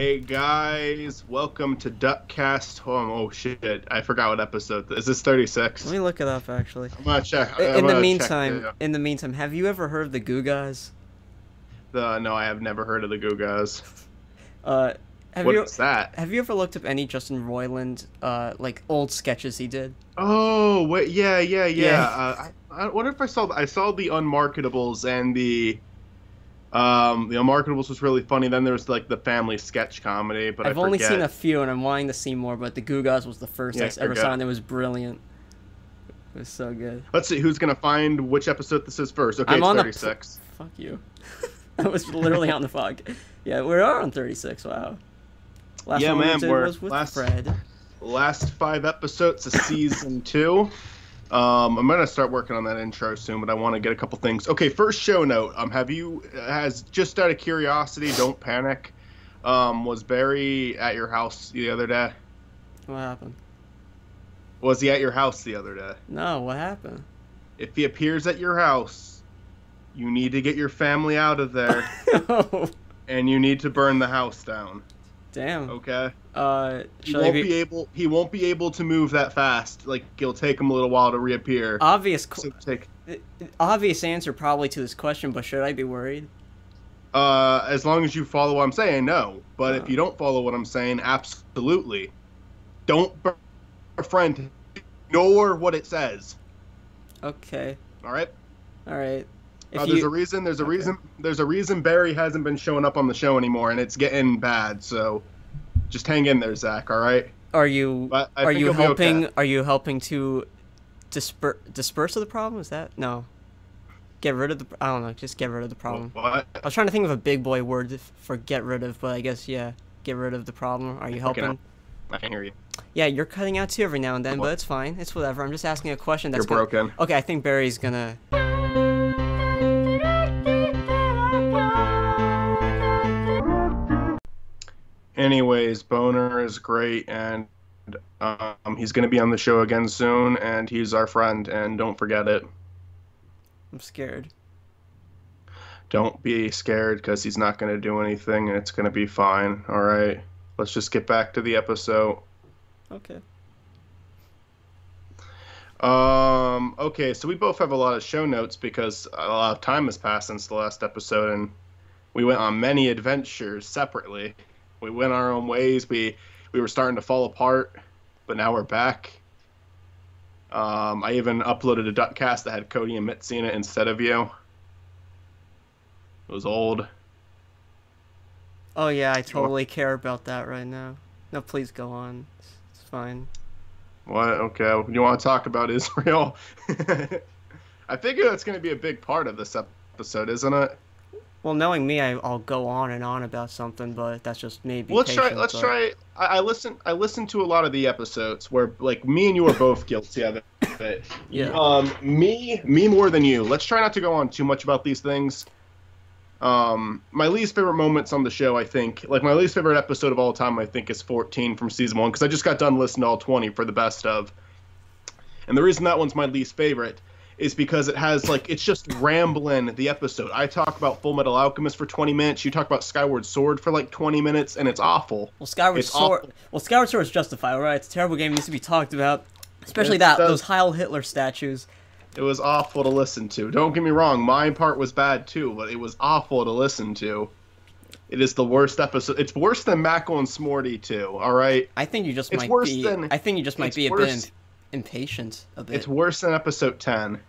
Hey guys, welcome to DuckCast. Oh shit, I forgot what episode. Is this 36? Let me look it up, actually. I'm gonna check. In the meantime, have you ever heard of the Goo Guys? No, I have never heard of the Goo Guys. What's that? Have you ever looked up any Justin Roiland, like old sketches he did? Oh, wait, yeah. Yeah. I wonder if I saw the Unmarketables and the Unmarketables was really funny. Then there was like the family sketch comedy, but I've I only forget. seen a few, and I'm wanting to see more. But the Goo Guys was the first I ever saw, and it was brilliant. It was so good. Let's see who's gonna find which episode this is first. Okay, I'm it's on 36. Fuck you. I was literally on the fog. Yeah, we are on 36. Wow. Last Yeah, one man, we did was with Fred. Last 5 episodes of season 2. I'm gonna start working on that intro soon, but I want to get a couple things. Okay, first show note. Has just out of curiosity, don't panic. Was Barry at your house the other day? What happened? Was he at your house the other day? No, what happened? If he appears at your house, you need to get your family out of there, Oh, and you need to burn the house down. damn. Okay. He Shall won't be able. He won't be able to move that fast. Like it'll take him a little while to reappear. Obvious answer probably to this question, but should I be worried? As long as you follow what I'm saying, no. But if you don't follow what I'm saying, absolutely. Don't burn a friend. Ignore what it says. Okay. All right. All right. There's a reason. There's a reason Barry hasn't been showing up on the show anymore, and it's getting bad. So, just hang in there, Zach. All right. Are you helping? Okay. Are you helping to disperse of the problem? Is that no? Get rid of the. I don't know. Just get rid of the problem. What? I was trying to think of a big boy word for get rid of, but I guess yeah, get rid of the problem. Are you helping? I can hear you. Yeah, you're cutting out too every now and then, but it's fine. It's whatever. I'm just asking a question that's broken. Okay, I think Barry's gonna. Anyways, Boner is great, and he's going to be on the show again soon, and he's our friend, and don't forget it. I'm scared. Don't be scared, because he's not going to do anything, and it's going to be fine, alright? Let's just get back to the episode. Okay. Okay, so we both have a lot of show notes, because a lot of time has passed since the last episode, and we went on many adventures separately. We went our own ways. We were starting to fall apart, but now we're back. I even uploaded a DuckCast that had Cody and Mitzi in it instead of you. It was old. Oh yeah, I totally care about that right now. No, please go on. It's fine. What? Okay. You want to talk about Israel? I figure that's going to be a big part of this episode, isn't it? Well, knowing me, I'll go on and on about something, but that's just maybe. Let's try. I listened to a lot of the episodes where, like, me and you are both guilty of it. Yeah. Me more than you. Let's try not to go on too much about these things. My least favorite moments on the show, I think, like my least favorite episode of all time, I think, is 14 from season 1, because I just got done listening to all 20 for the best of. And the reason that one's my least favorite is because it has, like, it's just rambling the episode. I talk about Full Metal Alchemist for 20 minutes. You talk about Skyward Sword for, like, 20 minutes, and it's awful. Well, Skyward Sword is justified, right? It's a terrible game. It needs to be talked about. Especially those Heil Hitler statues. It was awful to listen to. Don't get me wrong. My part was bad, too, but it was awful to listen to. It is the worst episode. It's worse than Mackle and Smorty, too, all right? I think you just might be a bit impatient a bit. It's worse than episode 10.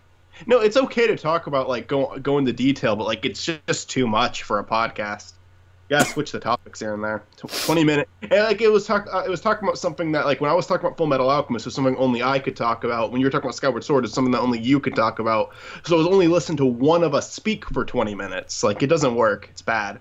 No, it's okay to talk about, like, go into detail, but, like, it's just too much for a podcast. You gotta switch the topics here and there. 20 minutes. And, like, it was talking about something that, like, when I was talking about Full Metal Alchemist, it was something only I could talk about. When you were talking about Skyward Sword, it's something that only you could talk about. So I was only listening to one of us speak for 20 minutes. Like, it doesn't work. It's bad.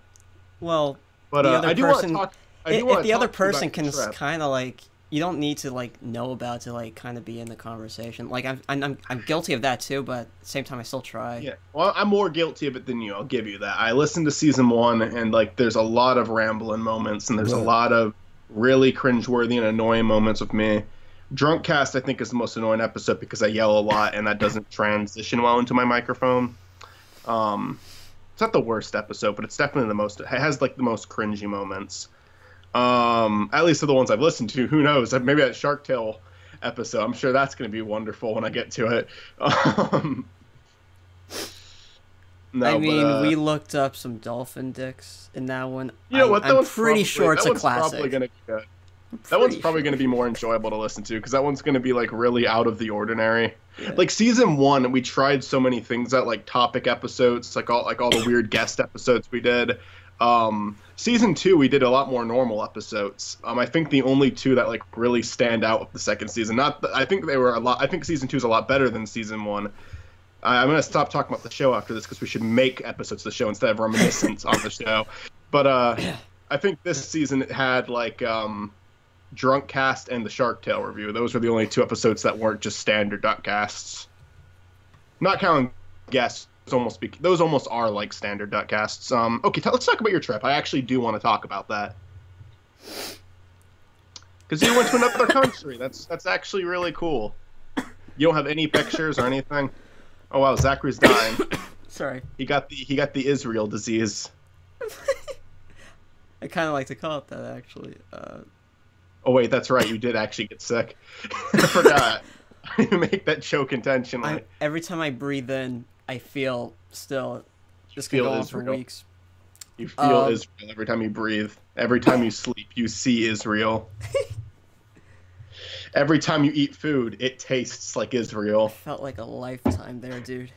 Well, but the other I do person, want to talk. If the other person can kind of, like, you don't need to, like, know about to, like, kind of be in the conversation. Like, I'm guilty of that too, but at the same time I still try. Yeah, well, I'm more guilty of it than you. I'll give you that. I listened to season 1, and, like, there's a lot of rambling moments, and there's a lot of really cringeworthy and annoying moments with me. DuckCast, I think, is the most annoying episode because I yell a lot, and that doesn't transition well into my microphone. It's not the worst episode, but it's definitely the most. It has, like, the most cringy moments. At least of the ones I've listened to. Who knows? Maybe that Shark Tale episode. I'm sure that's going to be wonderful when I get to it. No, I mean, we looked up some dolphin dicks in that one. You know what? I'm pretty sure it's a classic. That one's probably going to be more enjoyable to listen to because that one's going to be like really out of the ordinary. Yeah. Like season 1, we tried so many things out, like topic episodes, like all the weird guest episodes we did. Season 2, we did a lot more normal episodes. I think the only 2 that like really stand out with the second season. I think they were a lot. I think season 2 is a lot better than season 1. I'm going to stop talking about the show after this because we should make episodes of the show instead of reminiscence on the show. But I think this season it had like DuckCast and the Shark Tale review. Those were the only 2 episodes that weren't just standard DuckCasts. Not counting guests. Those almost are like standard DuckCasts. Okay, let's talk about your trip. I actually do want to talk about that. Because you went to another country. That's actually really cool. You don't have any pictures or anything? Oh wow, Zachary's dying. Sorry. He got the Israel disease. I kind of like to call it that, actually. Oh wait, that's right. You did actually get sick. I forgot. You make that joke intentionally. Every time I breathe in, I feel still. This can go on for weeks. You feel Israel every time you breathe. Every time you sleep, you see Israel. Every time you eat food, it tastes like Israel. Felt like a lifetime there, dude.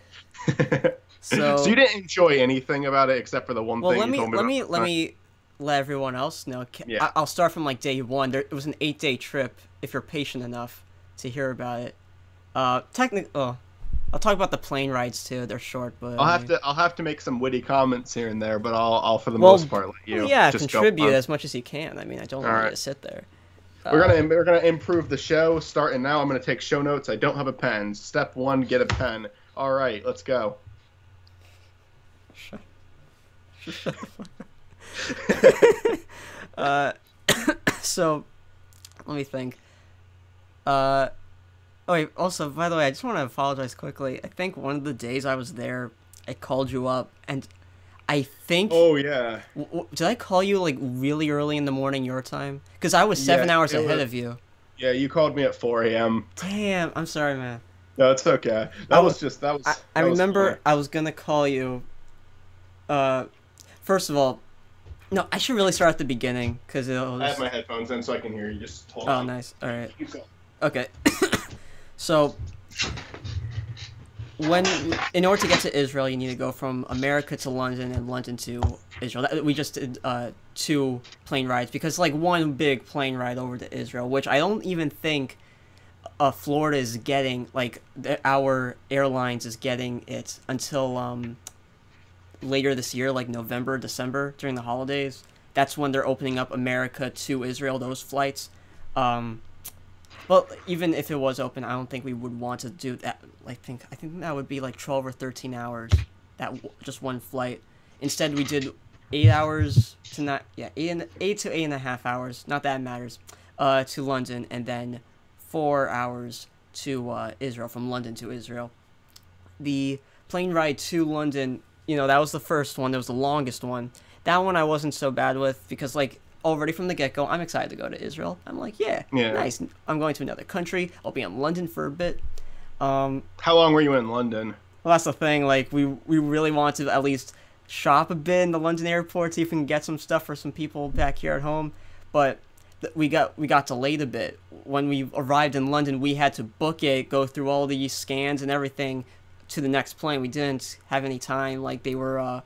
So you didn't enjoy anything about it except for the one thing you told me about. Let me let everyone else know. Yeah. I'll start from like day 1. It was an 8-day trip. If you're patient enough to hear about it, I'll talk about the plane rides too. They're short, but I'll have to make some witty comments here and there, but I'll for the most part let you. Yeah, just contribute as much as you can. I mean, I don't want you to sit there. We're gonna improve the show starting now. I'm gonna take show notes. I don't have a pen. Step 1, get a pen. All right, let's go. So, let me think. Oh wait, also, by the way, I just want to apologize quickly. I think one of the days I was there, I called you up, and I think... Oh, yeah. Did I call you, like, really early in the morning your time? Because I was 7 hours ahead of you. Yeah, you called me at 4 a.m. Damn, I'm sorry, man. No, it's okay. I remember I was going to call you... First of all... No, I should really start at the beginning, because I have my headphones in so I can hear you. Just hold on. Oh, nice. All right. Okay. So... in order to get to Israel, you need to go from America to London and London to Israel. We just did 2 plane rides because like one big plane ride over to Israel, which I don't even think Florida is getting, like our airlines is getting it until later this year, like November, December during the holidays. That's when they're opening up America to Israel, those flights. Well, even if it was open, I don't think we would want to do that. I think that would be like 12 or 13 hours, just one flight. Instead, we did 8 hours to 8 to 8.5 hours. Not that it matters. To London, and then 4 hours to Israel, from London to Israel. The plane ride to London, that was the first one. That was the longest one. That one I wasn't so bad with because like. Already from the get-go, I'm excited to go to Israel. I'm like, yeah, nice. I'm going to another country. I'll be in London for a bit. How long were you in London? Well, that's the thing. Like, we really want to at least shop a bit in the London airport, see if we can get some stuff for some people back here at home. But we got delayed a bit. When we arrived in London, we had to book it, go through all these scans and everything to the next plane. We didn't have any time. Like, they were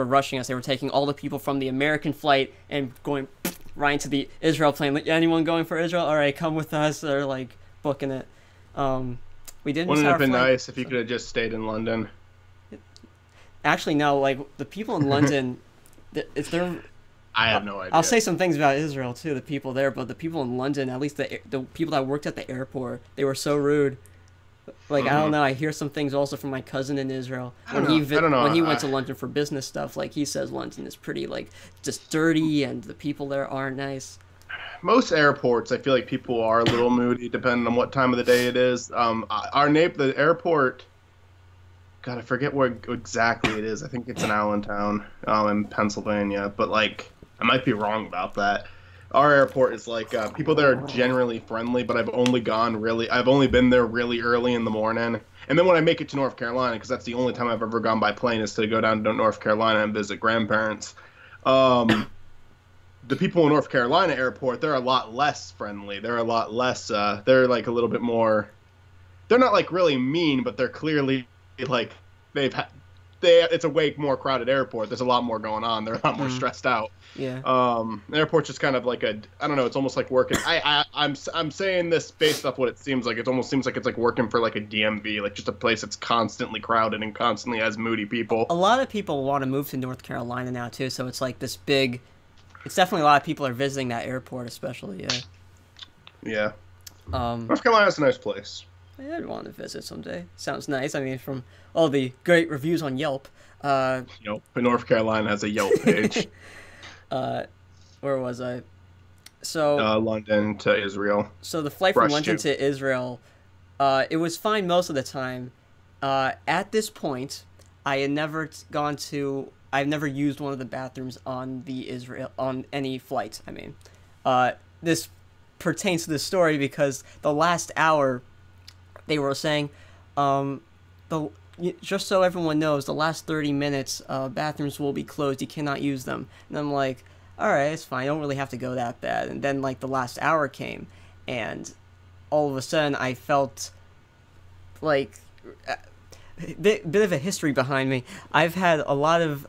rushing us. They were taking all the people from the American flight and going right into the Israel plane. Like, anyone going for Israel? All right, come with us. They're like booking it. We didn't. Wouldn't it have been nice if you could have just stayed in London? Actually, no. Like the people in London, if they're. I have no idea. I'll say some things about Israel too. The people there, but the people in London, at least the people that worked at the airport, they were so rude. Like, I don't know, I hear some things also from my cousin in Israel. When he went to London for business stuff, like, he says London is pretty, like, just dirty, and the people there aren't nice. Most airports, I feel like people are a little moody, depending on what time of the day it is. The airport, God, I forget where exactly it is. I think it's in Allentown, in Pennsylvania. But, like, I might be wrong about that. Our airport is like people there are generally friendly, but I've only been there really early in the morning, and then when I make it to North Carolina, because that's the only time I've ever gone by plane is to go down to North Carolina and visit grandparents. The people in North Carolina airport, they're a lot less friendly. They're a lot less. They're like a little bit more. They're not like really mean, but they're clearly like it's a way more crowded airport. There's a lot more going on. They're a lot more stressed out. Yeah. The airport's just kind of like I don't know. It's almost like working. I'm saying this based off what it seems like. It almost seems like it's like working for like a DMV, like just a place that's constantly crowded and constantly has moody people. A lot of people want to move to North Carolina now too, so it's like this big. It's definitely a lot of people are visiting that airport, especially. Yeah. Yeah. North Carolina's a nice place. I'd want to visit someday. Sounds nice. I mean, from all the great reviews on Yelp. Yelp. North Carolina has a Yelp page. Where was I? So London to Israel. So the flight from London to Israel, it was fine most of the time. At this point, I've never used one of the bathrooms on any flight. I mean, this pertains to the story because the last hour, they were saying, just so everyone knows, the last 30 minutes, bathrooms will be closed. You cannot use them. And I'm like, all right, it's fine. I don't really have to go that bad. And then like the last hour came, and all of a sudden I felt like bit of a history behind me. I've had a lot of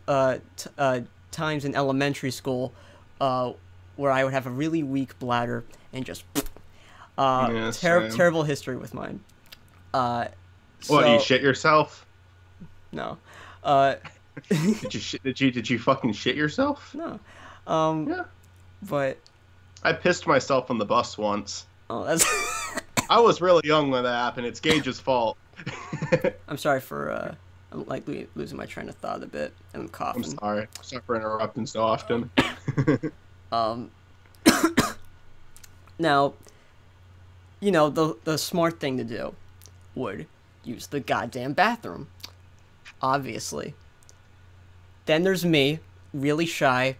times in elementary school where I would have a really weak bladder and just terrible history with mine. What, you shit yourself? No. Did you fucking shit yourself? No. Yeah. But I pissed myself on the bus once. Oh, that's. I was really young when that happened. It's Gage's fault. I'm sorry for I'm like losing my train of thought a bit, and I'm coughing. I'm sorry. Sorry for interrupting so often. Now, you know, the smart thing to do would use the goddamn bathroom. Obviously. Then there's me, really shy,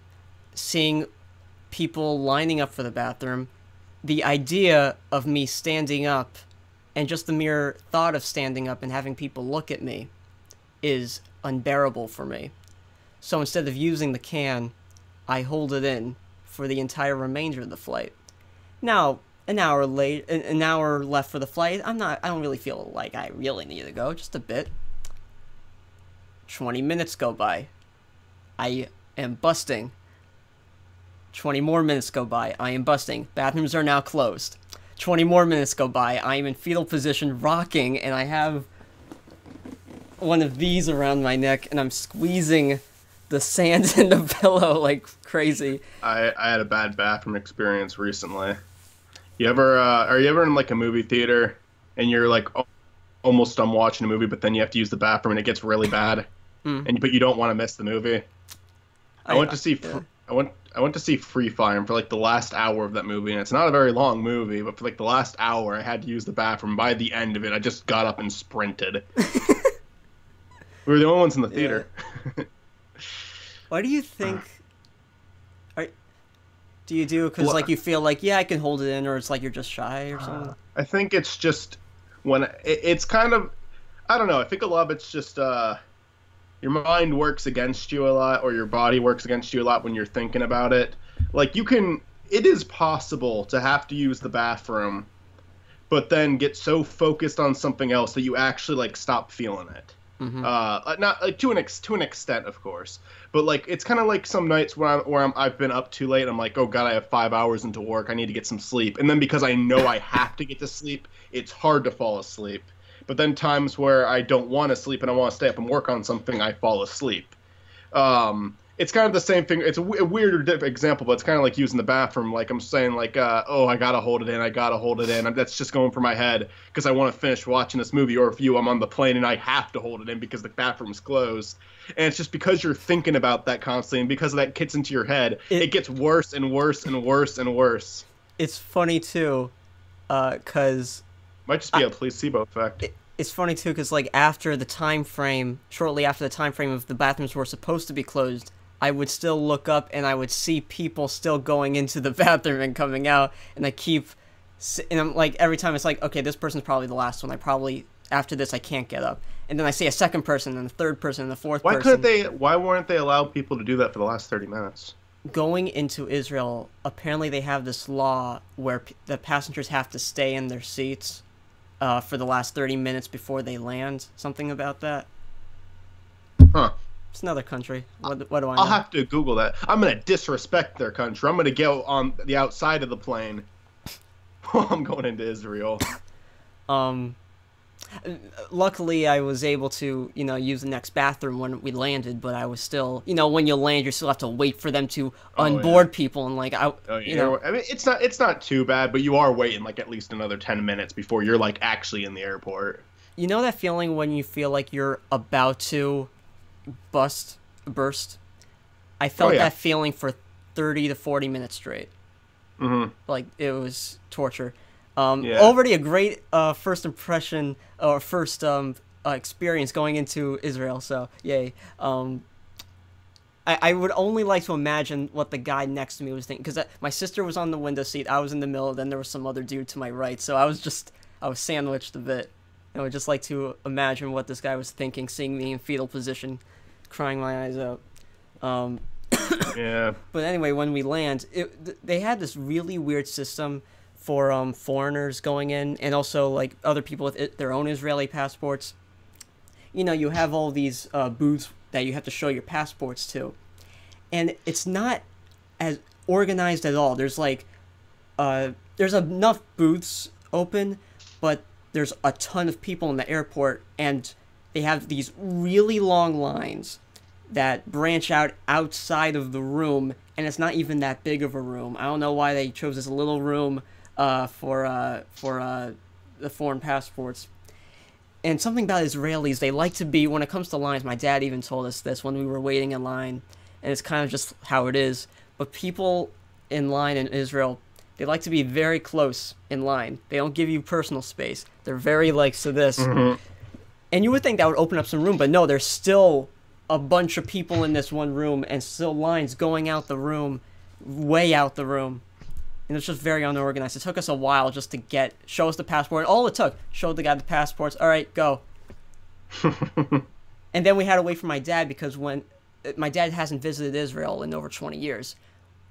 seeing people lining up for the bathroom. The idea of me standing up, and just the mere thought of standing up and having people look at me, is unbearable for me. So instead of using the can, I hold it in for the entire remainder of the flight. Now, an hour left for the flight. I don't really feel like I really need to go, just a bit. 20 minutes go by. I am busting. 20 more minutes go by. I am busting. Bathrooms are now closed. 20 more minutes go by. I am in fetal position, rocking, and I have one of these around my neck, and I'm squeezing the sand in the pillow like crazy. I had a bad bathroom experience recently. Are you ever in like a movie theater and you're like almost done watching a movie, but then you have to use the bathroom and it gets really bad, but you don't want to miss the movie? I went to see Free Fire for like the last hour of that movie, and it's not a very long movie, but for like the last hour I had to use the bathroom. By the end of it, I just got up and sprinted. We were the only ones in the theater. Yeah. Why do you think? Do you do because like you feel like I can hold it in, or it's like you're just shy or something? I think it's just when it's kind of, I don't know. I think a lot of it's just your mind works against you a lot, or your body works against you a lot when you're thinking about it. Like it is possible to have to use the bathroom, but then get so focused on something else that you actually like stop feeling it. Not like to an extent, of course, but like it's kind of like some nights where I've been up too late. And I'm like, oh god, I have 5 hours into work. I need to get some sleep. And then because I know I have to get to sleep, it's hard to fall asleep. But then times where I don't want to sleep and I want to stay up and work on something, I fall asleep. It's kind of the same thing. It's a weird example, but it's kind of like using the bathroom. Like I'm saying, like, oh, I gotta hold it in. That's just going for my head because I want to finish watching this movie. Or if I'm on the plane and I have to hold it in because the bathroom's closed. And it's just because you're thinking about that constantly, and because that gets into your head, it gets worse and worse and worse and worse. It's funny too, because might just be a placebo effect. It's funny too, because like shortly after the time frame of the bathrooms were supposed to be closed, I would still look up and I would see people still going into the bathroom and coming out, and and I'm like, every time it's like, okay, this person's probably the last one. After this, I can't get up. And then I see a second person, and a third person, and the fourth person. Why weren't they allowed people to do that for the last 30 minutes? Going into Israel, apparently they have this law where the passengers have to stay in their seats for the last 30 minutes before they land. Something about that. Huh. It's another country. What do I know? I'll have to Google that. I'm going to disrespect their country. I'm going to go on the outside of the plane while I'm going into Israel. Luckily, I was able to, use the next bathroom when we landed, but I was still, when you land, you still have to wait for them to onboard people, and I mean, it's not too bad, but you are waiting like at least another 10 minutes before you're like actually in the airport. You know that feeling when you feel like you're about to burst? I felt that feeling for 30 to 40 minutes straight. Mm-hmm. Like, it was torture. Already a great first impression or first experience going into Israel, so yay. I would only like to imagine what the guy next to me was thinking, because my sister was on the window seat, I was in the middle, then there was some other dude to my right, so I was sandwiched a bit. I would just like to imagine what this guy was thinking, seeing me in fetal position, crying my eyes out. Yeah. But anyway, when we land, they had this really weird system for foreigners going in, and also like other people with their own Israeli passports. You have all these booths that you have to show your passports to, and it's not as organized at all. There's there's enough booths open, but there's a ton of people in the airport, and they have these really long lines that branch out outside of the room, and it's not even that big of a room. I don't know why they chose this little room for the foreign passports. And something about Israelis, they like to be, when it comes to lines, my dad even told us this when we were waiting in line, and it's kind of just how it is, but people in line in Israel, they like to be very close in line. They don't give you personal space. They're very so this. Mm-hmm. And you would think that would open up some room, but no, there's still a bunch of people in this one room, and still lines going out the room, way out the room. And it's just very unorganized. It took us a while just to show us the passport. All it took, showed the guy the passports. All right, go. And then we had to wait for my dad, because when my dad hasn't visited Israel in over 20 years.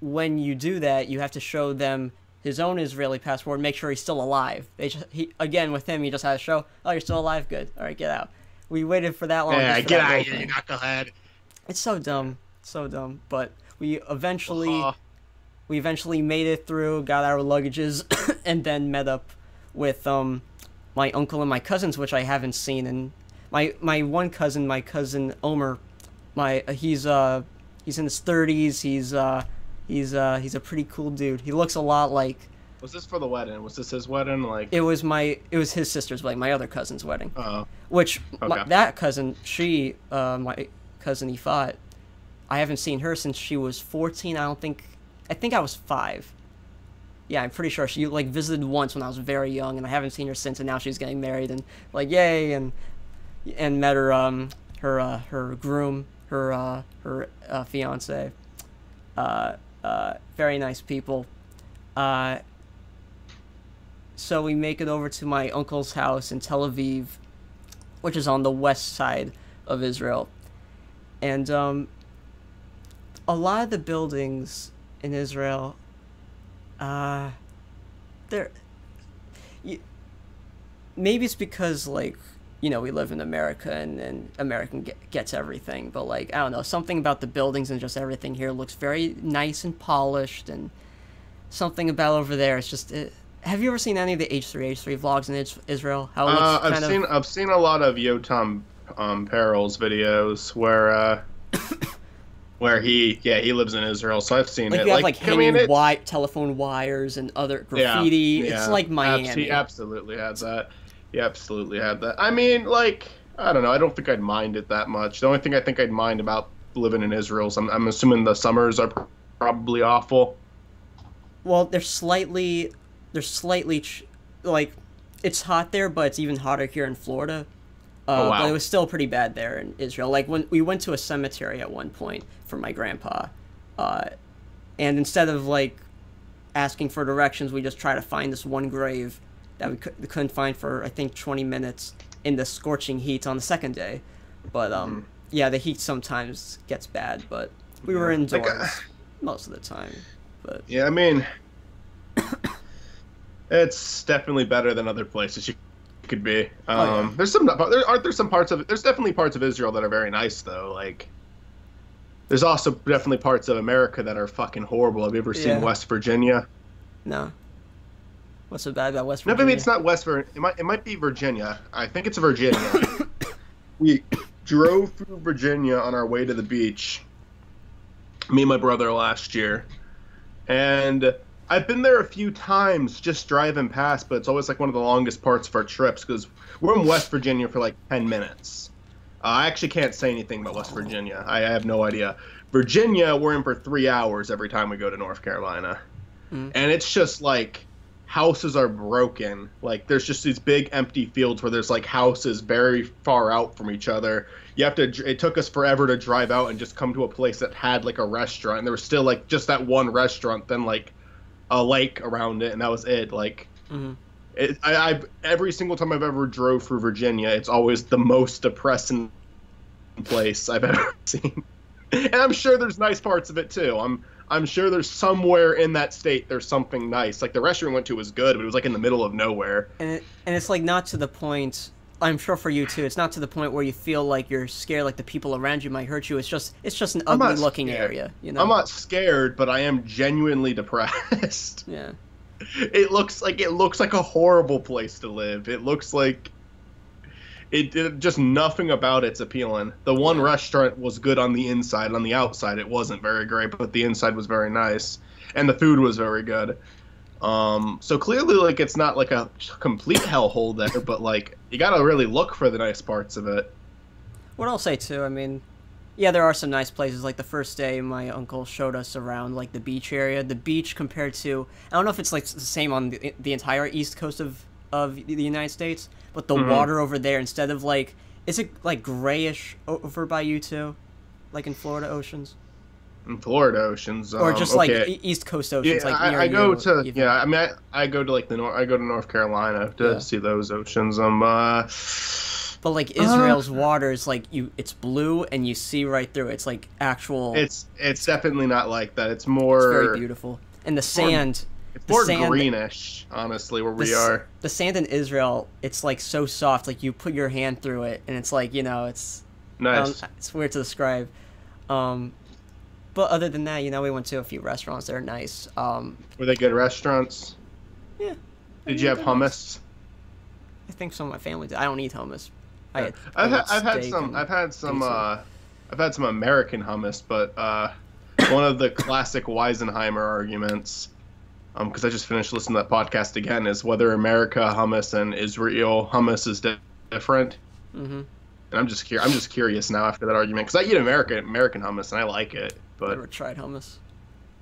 When you do that, you have to show them his own Israeli passport and make sure he's still alive. Again, with him, you just had to show, oh, you're still alive? Good. All right, get out. We waited for that long. Yeah, get out of here, you knucklehead. It's so dumb. So dumb. But we eventually made it through, got our luggages, and then met up with my uncle and my cousins, which I haven't seen. And my one cousin, my cousin Omer, he's in his 30s. He's a pretty cool dude. He looks a lot like. Was this for the wedding? Was this his wedding? It was his sister's wedding, my other cousin's wedding. Oh. Which that cousin, my cousin Ifat, I haven't seen her since she was 14. I think I was 5. Yeah, I'm pretty sure she visited once when I was very young, and I haven't seen her since. And now she's getting married, and yay, and met her groom, her fiance. Very nice people. So we make it over to my uncle's house in Tel Aviv, which is on the west side of Israel. And a lot of the buildings in Israel, maybe it's because we live in America and American gets everything, but I don't know, something about the buildings and just everything here looks very nice and polished, and something about over there, it's just. Have you ever seen any of the H3 vlogs in Israel? How it looks I've seen a lot of Yotam Peril's videos where he lives in Israel, so I've seen it. You have hanging telephone wires and other graffiti. Yeah. It's like Miami. He absolutely had that. I mean, I don't know. I don't think I'd mind it that much. The only thing I think I'd mind about living in Israel is I'm assuming the summers are probably awful. Well, they're slightly it's hot there, but it's even hotter here in Florida. Oh, wow. But it was still pretty bad there in Israel. Like when we went to a cemetery at one point for my grandpa, and instead of like asking for directions, we just tried to find this one grave that we couldn't find for I think 20 minutes in the scorching heat on the second day. But yeah, the heat sometimes gets bad, but we were indoors most of the time. But yeah, I mean, it's definitely better than other places you could be. There's definitely parts of Israel that are very nice though. Like, there's also definitely parts of America that are fucking horrible. Have you ever seen West Virginia? No. What's so bad about West Virginia? No, maybe it's not West Virginia. It might be Virginia. I think it's Virginia. We drove through Virginia on our way to the beach, me and my brother last year, and I've been there a few times just driving past, but it's always like one of the longest parts of our trips because we're in West Virginia for like 10 minutes. I actually can't say anything about West Virginia. I have no idea. Virginia, we're in for 3 hours every time we go to North Carolina. And it's just like houses are broken. Like there's just these big empty fields where there's like houses very far out from each other. It took us forever to drive out and just come to a place that had like a restaurant. And there was still like just that one restaurant, then like a lake around it, and that was it. Like, I've every single time I've ever drove through Virginia, it's always the most depressing place I've ever seen. And I'm sure there's nice parts of it too. I'm sure there's somewhere in that state there's something nice. Like the restaurant we went to was good, but it was like in the middle of nowhere. And it's like not to the point. I'm sure for you too. It's not to the point where you feel like you're scared, like the people around you might hurt you. It's just an ugly looking area. You know. I'm not scared, but I am genuinely depressed. Yeah. It looks like a horrible place to live. It looks like it just nothing about it's appealing. The one restaurant was good on the inside. On the outside, it wasn't very great, but the inside was very nice, and the food was very good. So clearly, like, it's not like a complete hellhole there, but like you gotta really look for the nice parts of it. What I'll say too, I mean, yeah, there are some nice places. Like the first day, my uncle showed us around like the beach area. The beach compared to, I don't know if it's like the same on the entire east coast of the United States, but the water over there, instead of like, is it like grayish over by you too, like in Florida oceans? In Florida oceans, or just like East Coast oceans. Yeah, like I go to I mean, I go to like I go to North Carolina to see those oceans. But like Israel's water is like it's blue and you see right through it. It's like actual. It's definitely not like that. It's more. It's very beautiful, and the sand. It's more greenish, honestly, where we are. The sand in Israel, it's like so soft. Like you put your hand through it, and it's like it's nice. It's weird to describe. But other than that, we went to a few restaurants that are nice. Were they good restaurants? Yeah. Did you have hummus? I think some of my family did. I don't eat hummus. I've had some American hummus, but one of the classic Weisenheimer arguments, because I just finished listening to that podcast again, is whether America hummus and Israel hummus is different. And I'm just curious now after that argument, because I eat American hummus and I like it. But never tried hummus.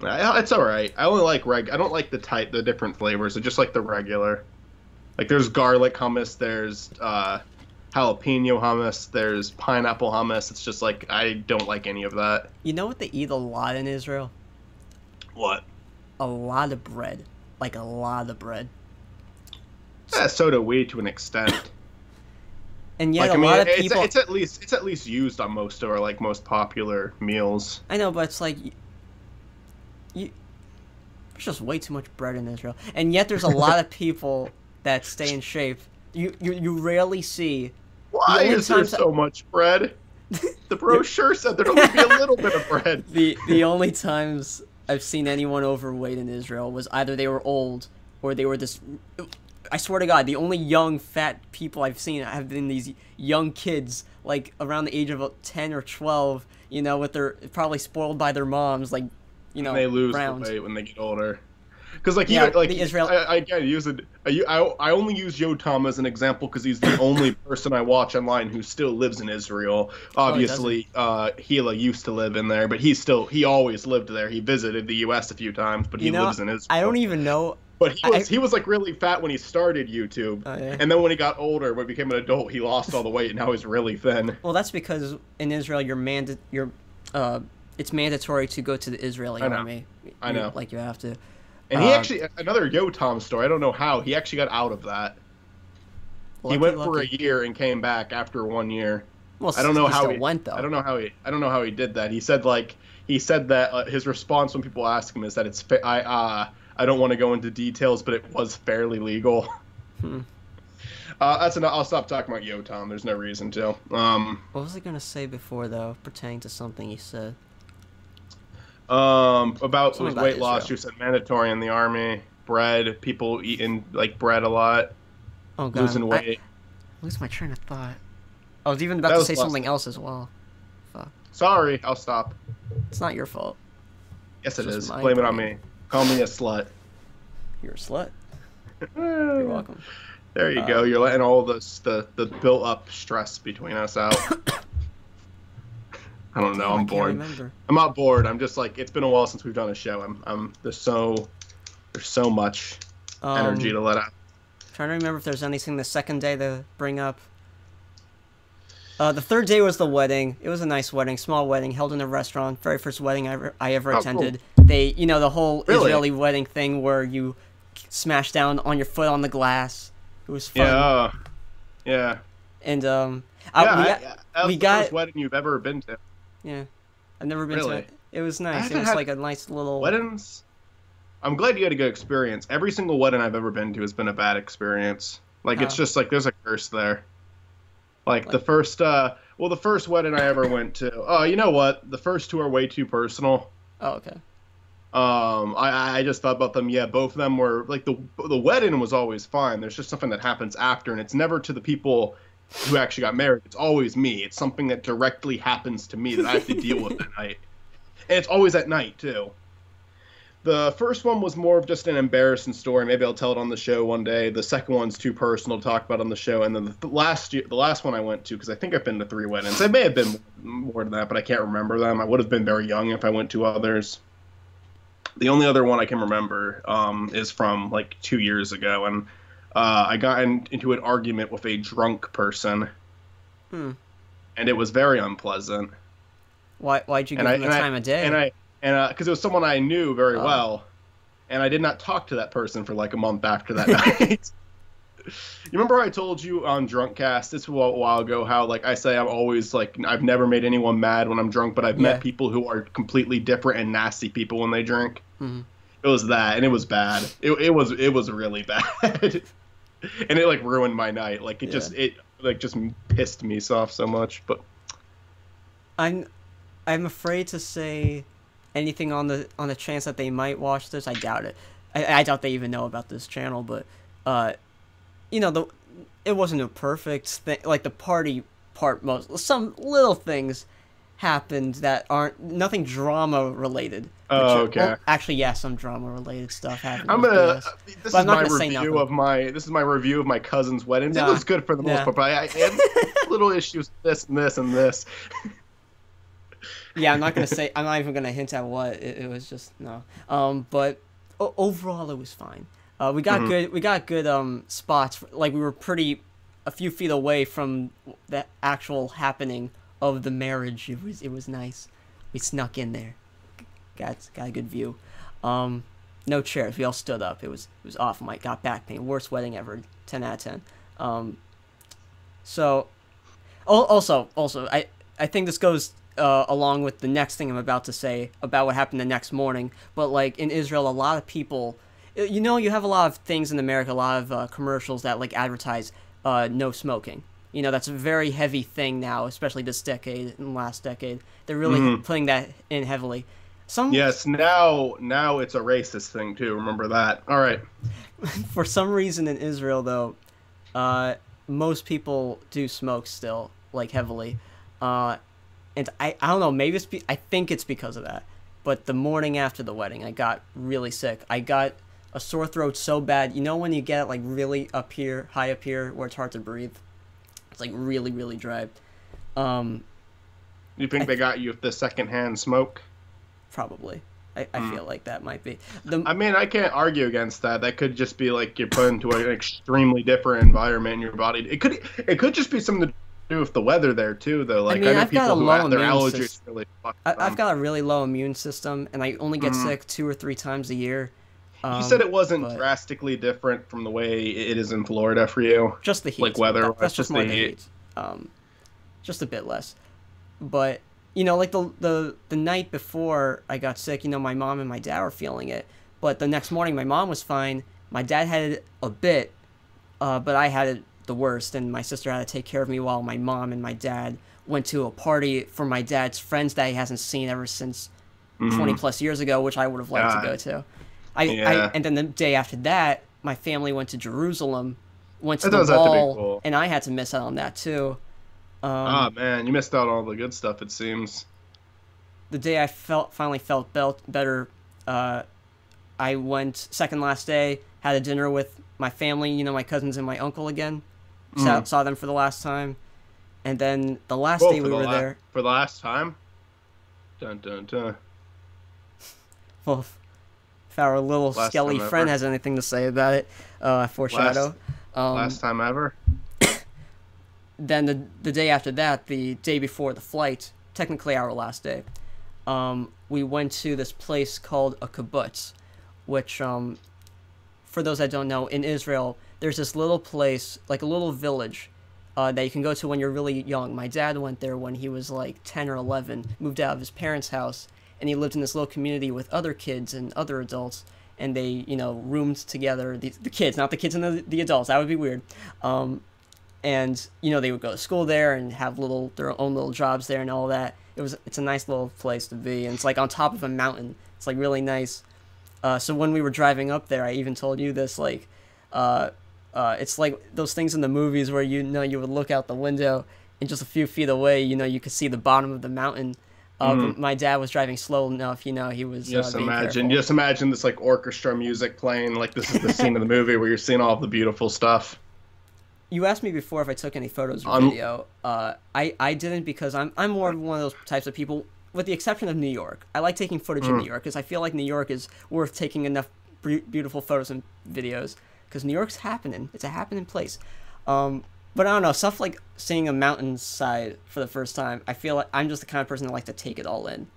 It's all right. I only like I don't like the different flavors. I just like the regular. Like there's garlic hummus, there's jalapeno hummus, there's pineapple hummus. It's just like I don't like any of that. You know what they eat a lot in Israel? What? A lot of bread. Like a lot of bread. Yeah, so do we to an extent. And yet lot of people. It's at least used on most of our most popular meals. I know, but it's like there's just way too much bread in Israel, and yet there's a lot of people that stay in shape. You rarely see. Why is there so much bread? The brochure said there'd only be a little bit of bread. The only times I've seen anyone overweight in Israel was either they were old or they were this. I swear to God, the only young, fat people I've seen have been these young kids, like around the age of 10 or 12, with their probably spoiled by their moms, they lose round. the weight when they get older. Because like Yeah, like the Israel. I again use it. I only use Yotam as an example because he's the only person I watch online who still lives in Israel. Obviously, Gila used to live in there, but he always lived there. He visited the U.S. a few times, but he lives in Israel. I don't even know. But he was like really fat when he started YouTube, and then when he got older, when he became an adult, he lost all the weight, and now he's really thin. Well, that's because in Israel it's mandatory to go to the Israeli army. I know. Like you have to. And he actually, another Yotam story, I don't know how, he actually got out of that. He went for a year and came back after 1 year. Well, I don't know how he went though. I don't know how he did that. He said that his response when people ask him is that I don't want to go into details, but it was fairly legal. That's enough. I'll stop talking about Yotam. There's no reason to. What was I gonna say before though, pertaining to something you said? About his weight Israel. loss. You said mandatory in the army, bread, people eating like bread a lot, losing weight. I lose my train of thought. I was even about to say something else as well. Fuck. Sorry, I'll stop. It's not your fault. Yes, it is. Blame it on me. Call me a slut. You're a slut. You're welcome. There you go. You're letting all the built up stress between us out. I don't know. I'm bored. I'm not bored. I'm just like, it's been a while since we've done a show. There's so much energy to let out. Trying to remember if there's anything the second day to bring up. The third day was the wedding. It was a nice wedding, small wedding, held in a restaurant. Very first wedding I ever attended. Cool. They, the whole Israeli wedding thing where you smash down on your foot on the glass. It was fun. Yeah. And we got the first wedding you've ever been to. Yeah, I've never been to it. It was nice. It was like a nice little weddings. I'm glad you had a good experience. Every single wedding I've ever been to has been a bad experience. Like it's just like there's a curse there. Like the first wedding I ever went to. Oh, you know what? The first two are way too personal. Oh, okay. I just thought about them. Yeah, both of them were like the wedding was always fine. There's just something that happens after, and it's never to the people who actually got married. It's always me. It's something that directly happens to me that I have to deal with at night, and it's always at night too. The first one was more of just an embarrassing story. Maybe I'll tell it on the show one day. The second one's too personal to talk about on the show. And then the last one I went to, because I think I've been to 3 weddings. It may have been more than that, but I can't remember them. I would have been very young if I went to others. The only other one I can remember is from like 2 years ago, and I got into an argument with a drunk person, and it was very unpleasant. Why'd you give them the time of day? And because it was someone I knew very well, and I did not talk to that person for like a month after that night. You remember I told you on DuckCast, this was a while ago, how like I say I'm always like I've never made anyone mad when I'm drunk, but I've met people who are completely different and nasty people when they drink. Mm-hmm. It was that, and it was bad. It was really bad, and it like ruined my night. Like it just pissed me off so much. But I'm afraid to say anything on the chance that they might watch this. I doubt it. I doubt they even know about this channel, but it wasn't a perfect thing. Like the party part, some little things happened that aren't nothing drama related. Oh, okay. Well, actually, yeah, some drama related stuff happened. This is my review of my cousin's weddings. It was good for the most part, but I had little issues with this and this and this. Yeah, I'm not even gonna hint at what it was. Just no. But overall, it was fine. We got good spots. Like we were a few feet away from the actual happening of the marriage. It was nice. We snuck in there. Got a good view. No chairs. We all stood up. It was awful. Mike got back pain. Worst wedding ever. 10 out of 10. So, also, I think this goes along with the next thing I'm about to say about what happened the next morning. But like in Israel, a lot of people, you have a lot of things in America, a lot of commercials that like advertise no smoking. That's a very heavy thing now, especially this decade and last decade. They're really putting that in heavily. Yes, now it's a racist thing too. Remember that. All right. For some reason in Israel, though, most people do smoke still, like heavily. And I don't know, maybe I think it's because of that. But the morning after the wedding, I got really sick. I got a sore throat so bad. You know when you get it like really up here, high up here, where it's hard to breathe. It's like really, really dry. You think they got you with the secondhand smoke? Probably. I feel like that might be. I mean, I can't argue against that. That could just be like you're put into an extremely different environment in your body. It could just be something to do with the weather there too, though. Like, I know people who have their allergies really fuck them. I've got a really low immune system, and I only get sick 2 or 3 times a year. You said it wasn't drastically different from the way it is in Florida for you. Just the heat. Like weather. That's just the heat. Just a bit less. But, you know, like the night before I got sick, you know, my mom and my dad were feeling it. But the next morning, my mom was fine. My dad had it a bit, but I had it the worst. And my sister had to take care of me while my mom and my dad went to a party for my dad's friends that he hasn't seen ever since 20 plus years ago, which I would have liked to go to. And then the day after that, my family went to Jerusalem, went to the wall, and I had to miss out on that too. Man, you missed out on all the good stuff, it seems. The day I finally felt better, I went second last day, had a dinner with my family, you know, my cousins and my uncle again. Saw them for the last time. And then the last day we were there. For the last time? Dun, dun, dun. Well, if our little skelly friend has anything to say about it, foreshadow. Last time ever? Then the day after that, the day before the flight, technically our last day, we went to this place called a kibbutz, which, for those that don't know, in Israel, there's this little place, like a little village, that you can go to when you're really young. My dad went there when he was like 10 or 11, moved out of his parents' house, and he lived in this little community with other kids and other adults, and they, you know, roomed together, the kids, not the kids and the adults, that would be weird. And, you know, they would go to school there and have their own little jobs there and all that. It's a nice little place to be, and it's like on top of a mountain. It's like really nice. So when we were driving up there, I even told you this, like, it's like those things in the movies where, you know, you would look out the window and just a few feet away, you know, you could see the bottom of the mountain. But my dad was driving slow enough, you know, he was just imagine this like orchestra music playing, like this is the scene of the movie where you're seeing all the beautiful stuff. You asked me before if I took any photos or video. I didn't, because I'm more of one of those types of people, with the exception of New York. I like taking footage in New York because I feel like New York is worth taking enough beautiful photos and videos, because New York's happening. It's a happening place. But I don't know, stuff like seeing a mountainside for the first time, I feel like I'm just the kind of person that likes to take it all in.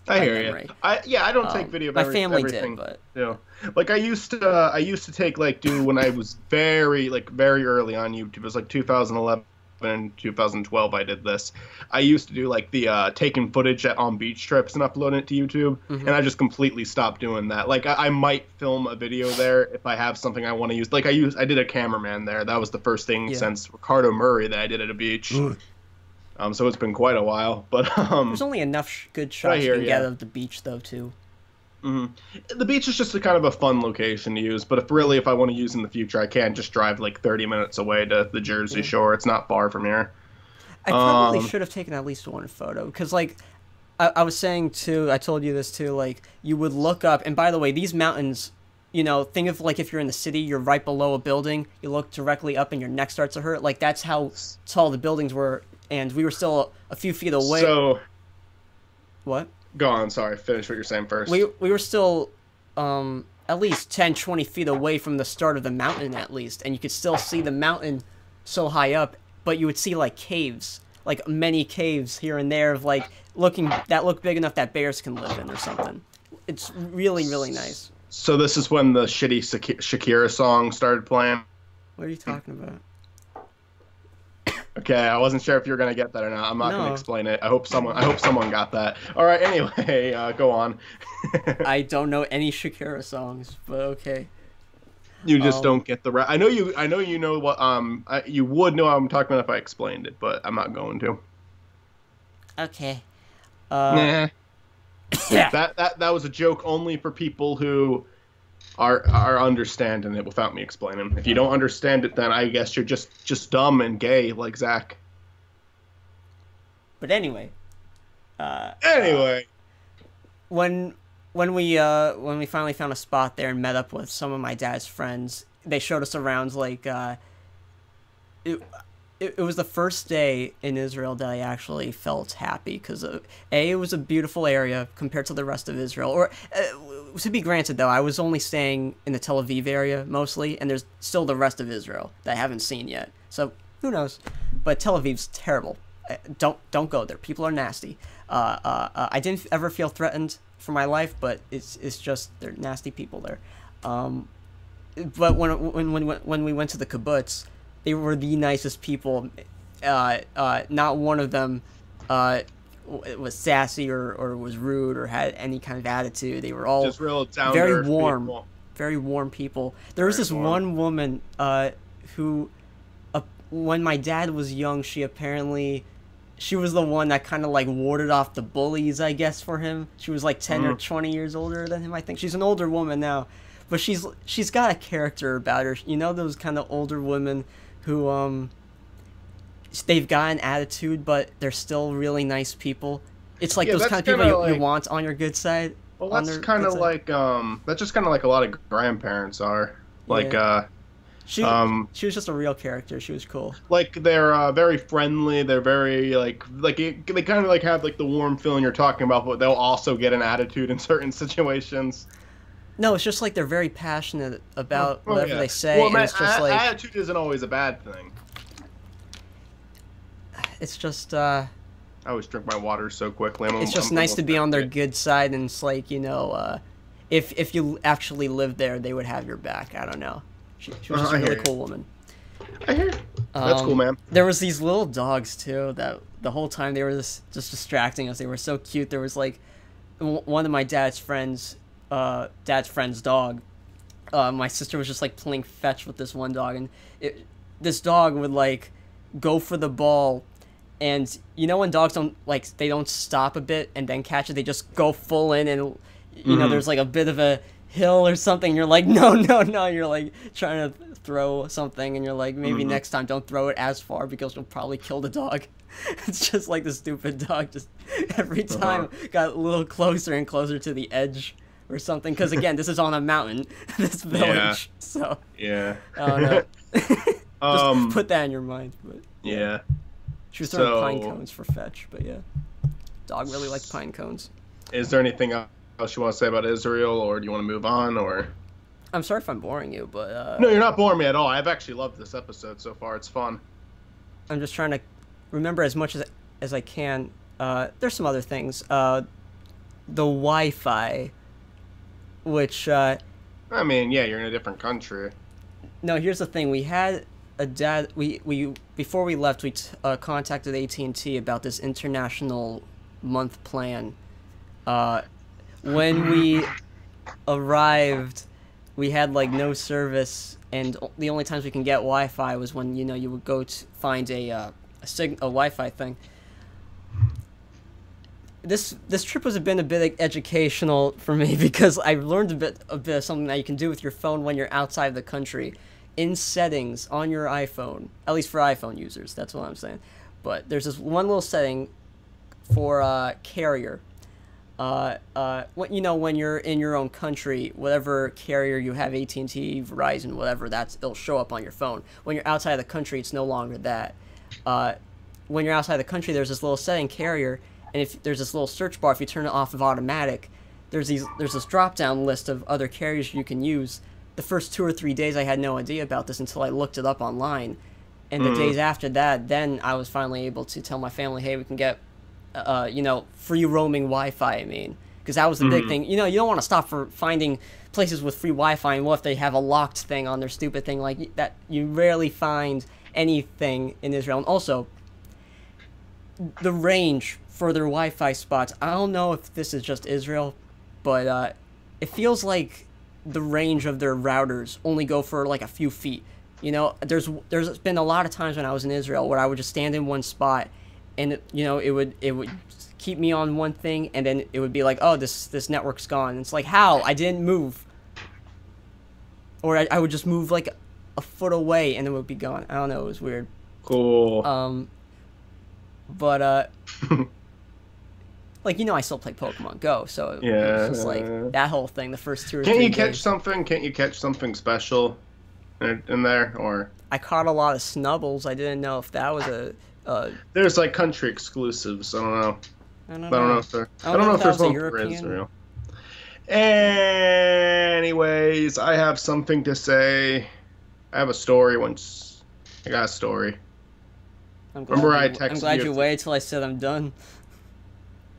I hear you. I don't take video of my family everything. did, but like I used to take when I was very early on YouTube. It was like 2011 and 2012 I did this. I used to do like the taking footage on beach trips and uploading it to YouTube, and I just completely stopped doing that. Like I might film a video there if I have something I want to use. Like I did a cameraman there. That was the first thing since Ricardo Murray that I did at a beach. So it's been quite a while, but there's only enough good shots you can get of the beach, though, too. The beach is just a kind of a fun location to use, but if I want to use in the future, I can't just drive like 30 minutes away to the Jersey Shore. It's not far from here. I probably should have taken at least one photo, because like I was saying too, I told you this too, like you would look up, and by the way, these mountains, you know, think of like if you're in the city, you're right below a building, you look directly up and your neck starts to hurt. Like that's how tall the buildings were. And we were still a few feet away. So, what? Go on. Sorry. Finish what you're saying first. We were still at least 10, 20 feet away from the start of the mountain, at least. And you could still see the mountain so high up. But you would see, like, caves. Like, many caves here and there of, like, that look big enough that bears can live in or something. It's really, really nice. So this is when the shitty Shakira song started playing? What are you talking about? Okay, I wasn't sure if you were gonna get that or not. I'm not gonna explain it. I hope someone got that. All right. Anyway, go on. I don't know any Shakira songs, but okay. You just don't get the I know you know what. You would know what I'm talking about if I explained it, but I'm not going to. Okay. Nah. That was a joke only for people who are understanding it without me explaining. If you don't understand it, then I guess you're just dumb and gay like Zach. But anyway. Anyway. When when we finally found a spot there and met up with some of my dad's friends, they showed us around. Like it was the first day in Israel that I actually felt happy because it was a beautiful area compared to the rest of Israel. Or to be granted, though, I was only staying in the Tel Aviv area mostly, and there's still the rest of Israel that I haven't seen yet. So who knows? But Tel Aviv's terrible. Don't go there. People are nasty. I didn't ever feel threatened for my life, but it's just they're nasty people there. But when we went to the kibbutz, they were the nicest people. Not one of them was sassy or was rude or had any kind of attitude. They were all just real very warm, people. Very warm people. There was this one woman who, when my dad was young, she was the one that kind of like warded off the bullies, I guess, for him. She was like 10 or 20 years older than him, I think. She's an older woman now, but she's got a character about her. You know, those kind of older women who they've got an attitude, but they're still really nice people. It's like those kind of people you want on your good side. Well, that's kind of like that's just kind of like a lot of grandparents are. Like she was just a real character. She was cool. Like they're very friendly. They're very they kind of like have like the warm feeling you're talking about, but they'll also get an attitude in certain situations. No, it's just like they're very passionate about whatever they say. Well, and it's just like attitude isn't always a bad thing. It's just I always drink my water so quickly. It's just nice to be on their good side, and it's like, you know, if you actually lived there, they would have your back. I don't know. She was just a really cool woman. I hear. That's cool, man. There was these little dogs too that the whole time they were just distracting us. They were so cute. There was like one of my dad's friend's dog. My sister was just like playing fetch with this one dog, and this dog would like go for the ball, and you know when dogs they don't stop a bit and then catch it, they just go full in, and you know there's like a bit of a hill or something, you're like no, you're like trying to throw something, and you're like maybe next time don't throw it as far because you'll probably kill the dog. It's just like the stupid dog just every time got a little closer and closer to the edge or something, because again, this is on a mountain, this village, so I don't know. Just put that in your mind. But she was throwing pine cones for fetch, but dog really liked pine cones. Is there anything else you want to say about Israel, or do you want to move on, or? I'm sorry if I'm boring you, but no, you're not boring me at all. I've actually loved this episode so far. It's fun. I'm just trying to remember as much as I can. There's some other things. The Wi-Fi, which I mean, you're in a different country. No, here's the thing. We had a dad. We before we left, we contacted AT&T about this international month plan. When we arrived, we had like no service, and the only times we can get Wi-Fi was when you would go to find a Wi-Fi thing. This trip has been a bit educational for me because I learned a bit of something that you can do with your phone when you're outside the country. In settings on your iPhone, at least for iPhone users, that's what I'm saying. But there's this one little setting for carrier. When you're in your own country, whatever carrier you have, AT&T, Verizon, whatever, it'll show up on your phone. When you're outside of the country, it's no longer that. When you're outside the country, there's this little setting, carrier, and if there's this little search bar, if you turn it off of automatic, there's this drop-down list of other carriers you can use. The first 2 or 3 days, I had no idea about this until I looked it up online. And the days after that, then I was finally able to tell my family, hey, we can get, free roaming Wi-Fi, because that was the big thing. You don't want to stop for finding places with free Wi-Fi, and what if they have a locked thing on their stupid thing like that? You rarely find anything in Israel. And also, the range for their Wi-Fi spots, I don't know if this is just Israel, but it feels like the range of their routers only go for like a few feet. There's been a lot of times when I was in Israel where I would just stand in one spot, and it would keep me on one thing, and then it would be like, oh, this network's gone. And it's like, how? I didn't move. Or I would just move like a foot away and it would be gone. I don't know, it was weird. Cool. But like, I still play Pokemon Go, so it was just like Yeah. that whole thing. The first 2 or Can't 3 you catch days, something? Can't you catch something special in there? Or I caught a lot of Snubbles. I didn't know if that was a there's like country exclusives. I don't know. I don't I don't know if know. there. I don't know if that there's was a one for European. Israel. Anyways, I have something to say. I have a story. Once I got a story. I'm glad Remember I I'm texted glad you you if- waited till I said I'm done.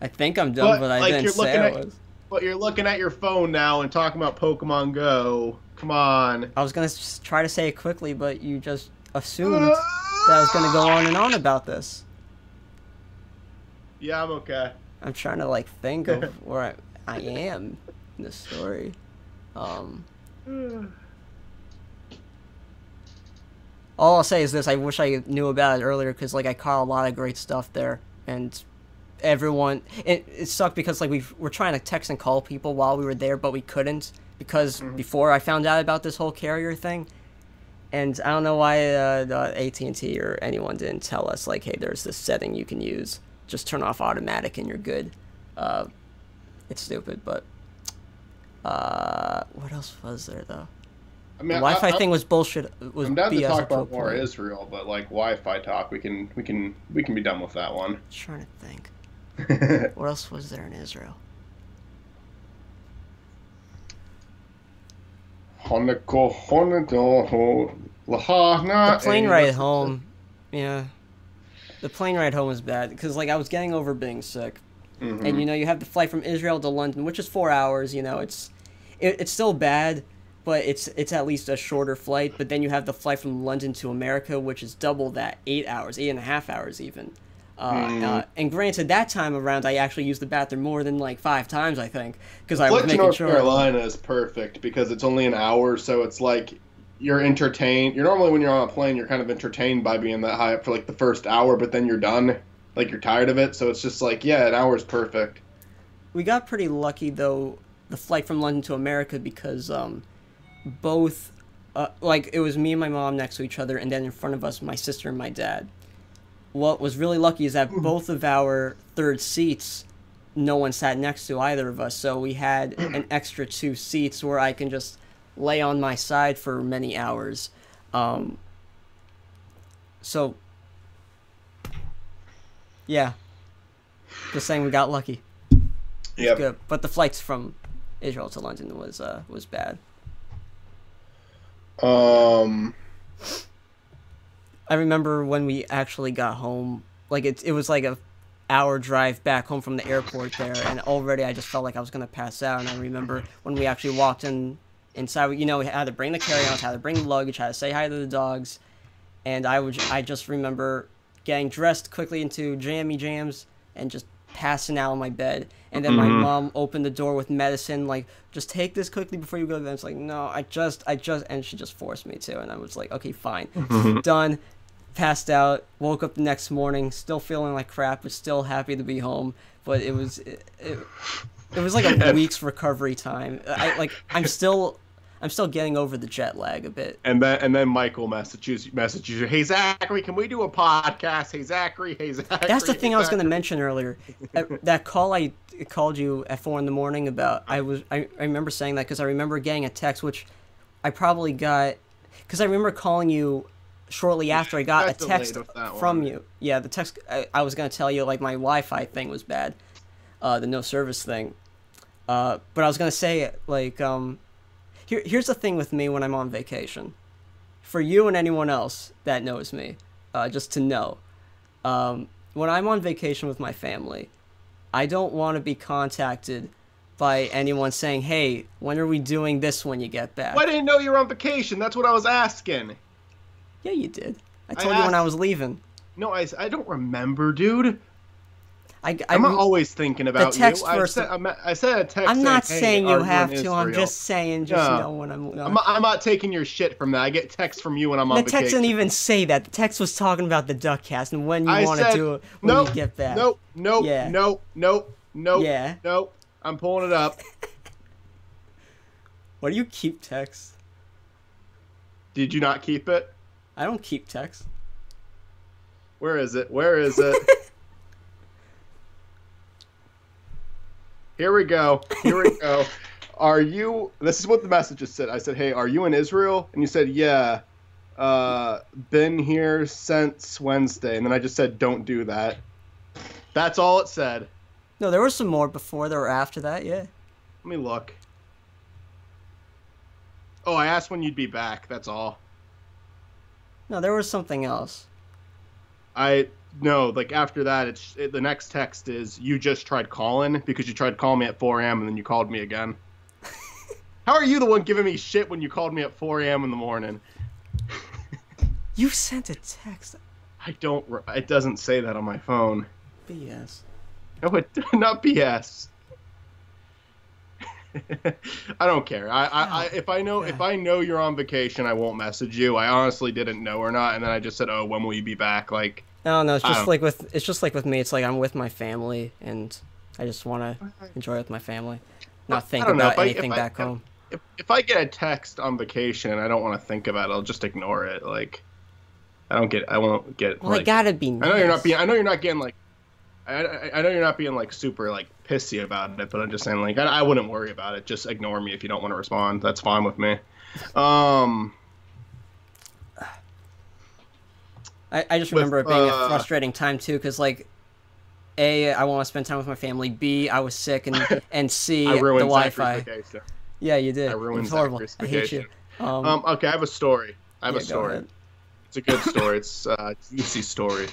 I think I'm done, but I like, didn't you're say looking I at, was. but you're looking at your phone now and talking about Pokemon Go. Come on. I was gonna try to say it quickly, but you just assumed that I was gonna go on and on about this. Yeah, I'm okay. I'm trying to like think of where I am in the story. All I'll say is this: I wish I knew about it earlier, because like I caught a lot of great stuff there, and everyone. It sucked because like we were trying to text and call people while we were there, but we couldn't because before I found out about this whole carrier thing, and I don't know why the AT&T or anyone didn't tell us like, hey, there's this setting you can use. Just turn off automatic and you're good. It's stupid, but what else was there though? I mean, The Wi-Fi thing was bullshit. Was I'm down to BS talk up to a about more point. Israel, but like Wi-Fi talk, we can be done with that one. Trying to think. What else was there in Israel? The plane ride home. Yeah. The plane ride home was bad because like I was getting over being sick. And you have the flight from Israel to London, which is 4 hours, it's still bad, but it's at least a shorter flight. But then you have the flight from London to America, which is double that, 8 hours, 8.5 hours even. And granted, that time around, I actually used the bathroom more than like 5 times, I think, because I was Flight to making North sure. Carolina is perfect because it's only an hour, so it's like you're entertained. You're normally when you're on a plane, you're kind of entertained by being that high up for like the first hour, but then you're done. Like you're tired of it, so it's just like, yeah, an hour is perfect. We got pretty lucky though, the flight from London to America, because both like it was me and my mom next to each other, and then in front of us my sister and my dad. What was really lucky is that both of our third seats, no one sat next to either of us, so we had an extra 2 seats where I can just lay on my side for many hours. So yeah, just saying we got lucky. Yeah. Good, but the flights from Israel to London was bad. I remember when we actually got home, like it was like a hour drive back home from the airport there, and already I just felt like I was gonna pass out. And I remember when we actually walked inside, we had to bring the carry-ons, had to bring the luggage, had to say hi to the dogs, and I just remember getting dressed quickly into jammy jams and just passing out on my bed. And then my mom opened the door with medicine, like, just take this quickly before you go to bed. It's like, no, I just, and she just forced me to. And I was like, okay, fine. Done. Passed out. Woke up the next morning, still feeling like crap, but still happy to be home. But it was like a week's recovery time. I'm still getting over the jet lag a bit. And then Michael messages you, hey Zachary, can we do a podcast? Hey Zachary. That's the thing I was going to mention earlier. That call I called you at 4 a.m. about, I remember saying that because I remember getting a text, which I probably got, because I remember calling you shortly after I got a text from you. Yeah, the text, I was going to tell you, like, my Wi-Fi thing was bad, the no service thing. But I was going to say, like, here's the thing with me when I'm on vacation. For you and anyone else that knows me, just to know, when I'm on vacation with my family, I don't want to be contacted by anyone saying, hey, when are we doing this when you get back? Well, I didn't know you were on vacation. That's what I was asking. Yeah, you did. I told you when I was leaving. No, I don't remember, dude. I'm not always thinking about the text you. First, I said a text. I'm not saying you have to. I'm just saying, know when I'm not taking your shit from that. I get texts from you when I'm on vacation. The text didn't even say that. The text was talking about the DuckCast and when you want to do it when you get back. Nope. Yeah. Nope. Yeah. Nope. I'm pulling it up. Why do you keep text? Did you not keep it? I don't keep text. Where is it? Here we go. Here we go. Are you? This is what the messages said. I said, "Hey, are you in Israel?" And you said, "Yeah." Been here since Wednesday, and then I just said, "Don't do that." That's all it said. No, there was some more before or after that. Yeah. Let me look. Oh, I asked when you'd be back. That's all. No, there was something else. No, like after that, the next text is you just tried calling because you tried calling me at 4 a.m. and then you called me again. How are you the one giving me shit when you called me at 4 a.m. in the morning? You sent a text. I don't. It doesn't say that on my phone. BS. No, not BS. I don't care. If I know you're on vacation, I won't message you. I honestly didn't know or not, and then I just said, "Oh, when will you be back?" Like. No, it's just like with me. It's like I'm with my family, and I just want to enjoy it with my family, not think about anything back home. If I get a text on vacation and I don't want to think about it, I'll just ignore it. Like, I won't get. Well, like, it gotta be nice. I know you're not getting like. I know you're not being like super like pissy about it, but I'm just saying like I wouldn't worry about it. Just ignore me if you don't want to respond. That's fine with me. I just remember it being a frustrating time too, because like, A, I want to spend time with my family. B, I was sick, and C, I ruined the Wi-Fi. Yeah, you did. I ruined it was horrible. Zachary's I hate you. Okay, I have a story. Go ahead. It's a good story. It's a juicy story.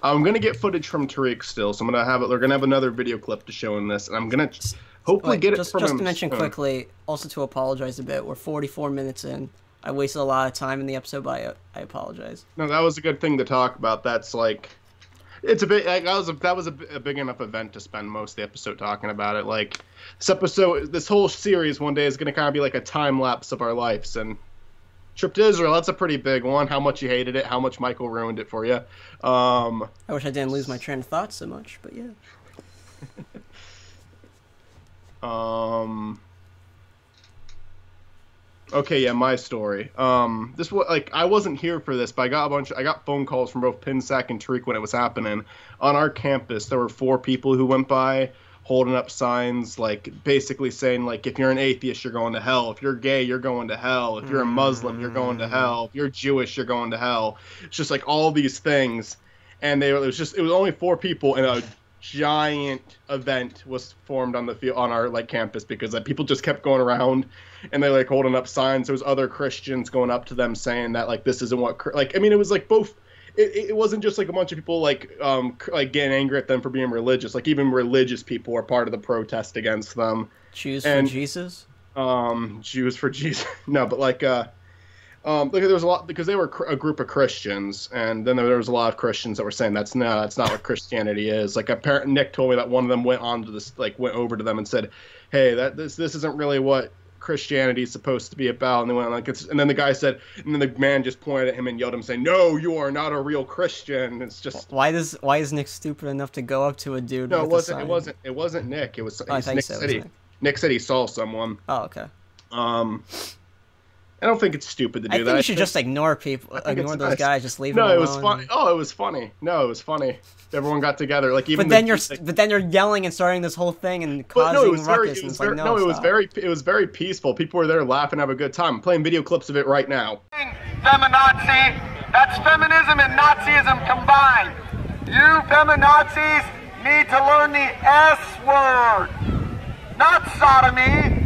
I'm gonna get footage from Tariq still, so I'm gonna have it. We're gonna have another video clip to show in this, and I'm gonna hopefully get it from him. Just to mention quickly, also to apologize a bit. We're 44 minutes in. I wasted a lot of time in the episode, but I apologize. No, that was a good thing to talk about. That's like, it's a bit. Like, that was a big enough event to spend most of the episode talking about it. Like, this whole series one day is gonna kind of be like a time lapse of our lives. And trip to Israel, that's a pretty big one. How much you hated it, how much Michael ruined it for you. I wish I didn't lose my train of thought so much, but yeah. Okay, yeah, my story. This was like I wasn't here for this, but I got phone calls from both Pinsack and Tariq when it was happening. On our campus, there were 4 people who went by holding up signs, like basically saying like, if you're an atheist, you're going to hell. If you're gay, you're going to hell. If you're a Muslim, you're going to hell. If you're Jewish, you're going to hell. It's just like all these things, and it was only 4 people, and a giant event was formed on the field on our like campus because like, people just kept going around and they like holding up signs. There was other Christians going up to them saying that like this isn't what like, I mean, it was like both. It wasn't just like a bunch of people like getting angry at them for being religious. Like even religious people were part of the protest against them. Jews for Jesus. Jews for Jesus. No, but like there was a lot because they were a group of Christians, and then there was a lot of Christians that were saying that's not what Christianity is. Like Nick told me that one of them went over to them and said, "Hey, this isn't really what Christianity is supposed to be about." And they went like, and then the guy said, and then the man just pointed at him and yelled at him, saying, "No, you are not a real Christian." It's just why is Nick stupid enough to go up to a dude? No, with it wasn't Nick. It was Nick said. Nick said he saw someone. Oh, okay. I don't think it's stupid to do that. I think you should just ignore people, ignore those guys, just leave them alone. No, it was funny. Oh, it was funny. No, it was funny. Everyone got together, like even. But then you're yelling and starting this whole thing and causing ruckus. It was very peaceful. People were there laughing, have a good time. I'm playing video clips of it right now. Feminazi, that's feminism and Nazism combined. You feminazis need to learn the S word, not sodomy.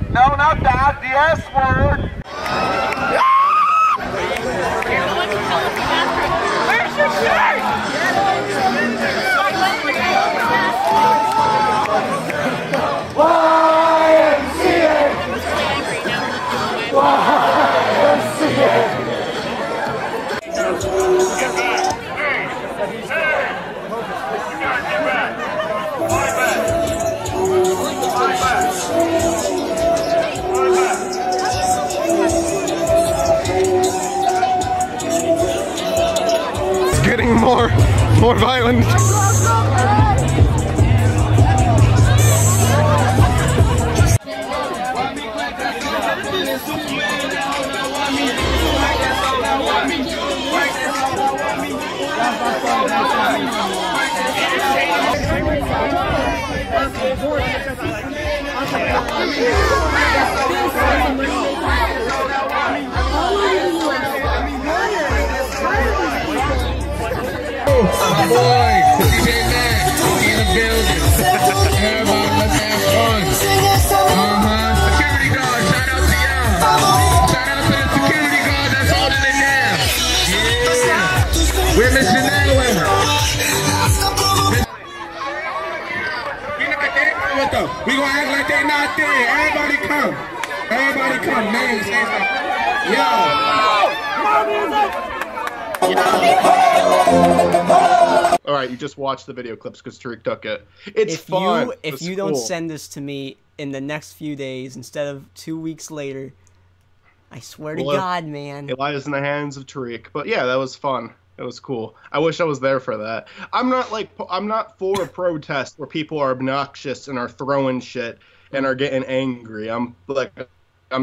No, not that. The S word. Where's your shirt? Getting more violent. My boy, DJ Matt, in the building. Everybody, let's have fun. Security guard, shout out to y'all. Shout out to the security guard that's holding it down. Yeah. We're missing that one. We gonna act like they not there. Everybody come. Everybody come. Man, say something. Yo. All right, you just watched the video clips because Tariq took it. It's fun. If you don't send this to me in the next few days instead of 2 weeks later, I swear to God, man. It lies in the hands of Tariq. But yeah, that was fun. It was cool. I wish I was there for that. I'm not for a protest where people are obnoxious and are throwing shit and are getting angry. I'm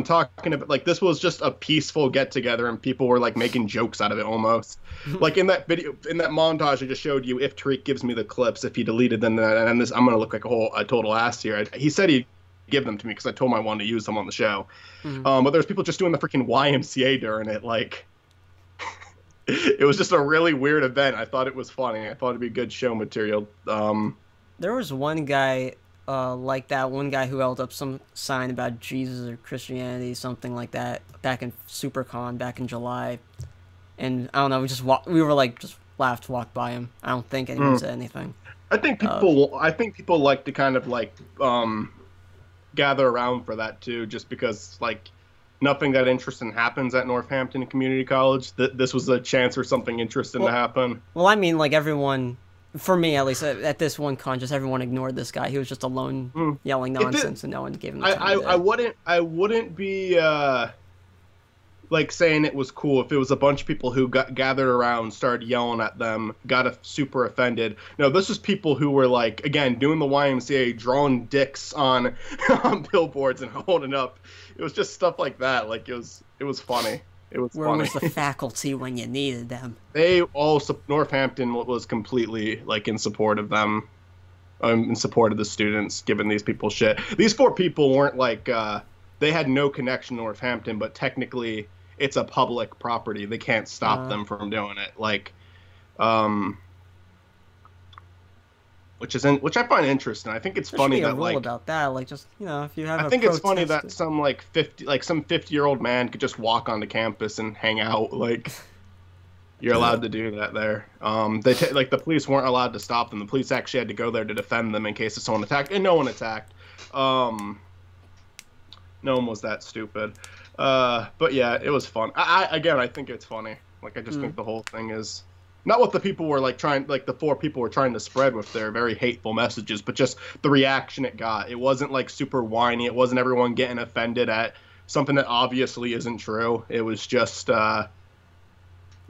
talking about, like, this was just a peaceful get together and people were like making jokes out of it almost. Like in that video, in that montage I just showed you, if Tariq gives me the clips, if he deleted them, then I'm gonna look like a total ass here. He said he'd give them to me because I told him I wanted to use them on the show. But there's people just doing the freaking YMCA during it, like. It was just a really weird event. I thought it was funny. I thought it'd be good show material. There was one guy like that one guy who held up some sign about Jesus or Christianity, something like that, back in SuperCon back in July. And I don't know, we were like just walked by him. I don't think anyone said anything. I think people like to kind of like gather around for that too, just because like nothing that interesting happens at Northampton Community College. This was a chance for something interesting to happen. Well, I mean, like everyone, for me at least, at this one con, just everyone ignored this guy. He was just alone yelling nonsense, and no one gave him the time I wouldn't be like saying it was cool if it was a bunch of people who got gathered around, started yelling at them, got super offended. No, this was people who were like, again, doing the YMCA, drawing dicks on billboards and holding up. It was just stuff like that. Like it was funny. It was Where funny. was the faculty when you needed them? They all Northampton was completely like in support of them, in support of the students, giving these people shit. These 4 people weren't like they had no connection to Northampton, but technically it's a public property. They can't stop them from doing it. Like, which I find interesting. I think it's funny that like about that, like just if you have. I think it's funny that some 50-year-old man could just walk onto campus and hang out. Like, you're allowed to do that there. Like the police weren't allowed to stop them. The police actually had to go there to defend them in case of someone attacked, and no one attacked. No one was that stupid. But yeah, it was fun. I think it's funny. Like I just think the whole thing is. Not what the people were like the 4 people were trying to spread with their very hateful messages, but just the reaction it got. It wasn't like super whiny. It wasn't everyone getting offended at something that obviously isn't true. It was just fun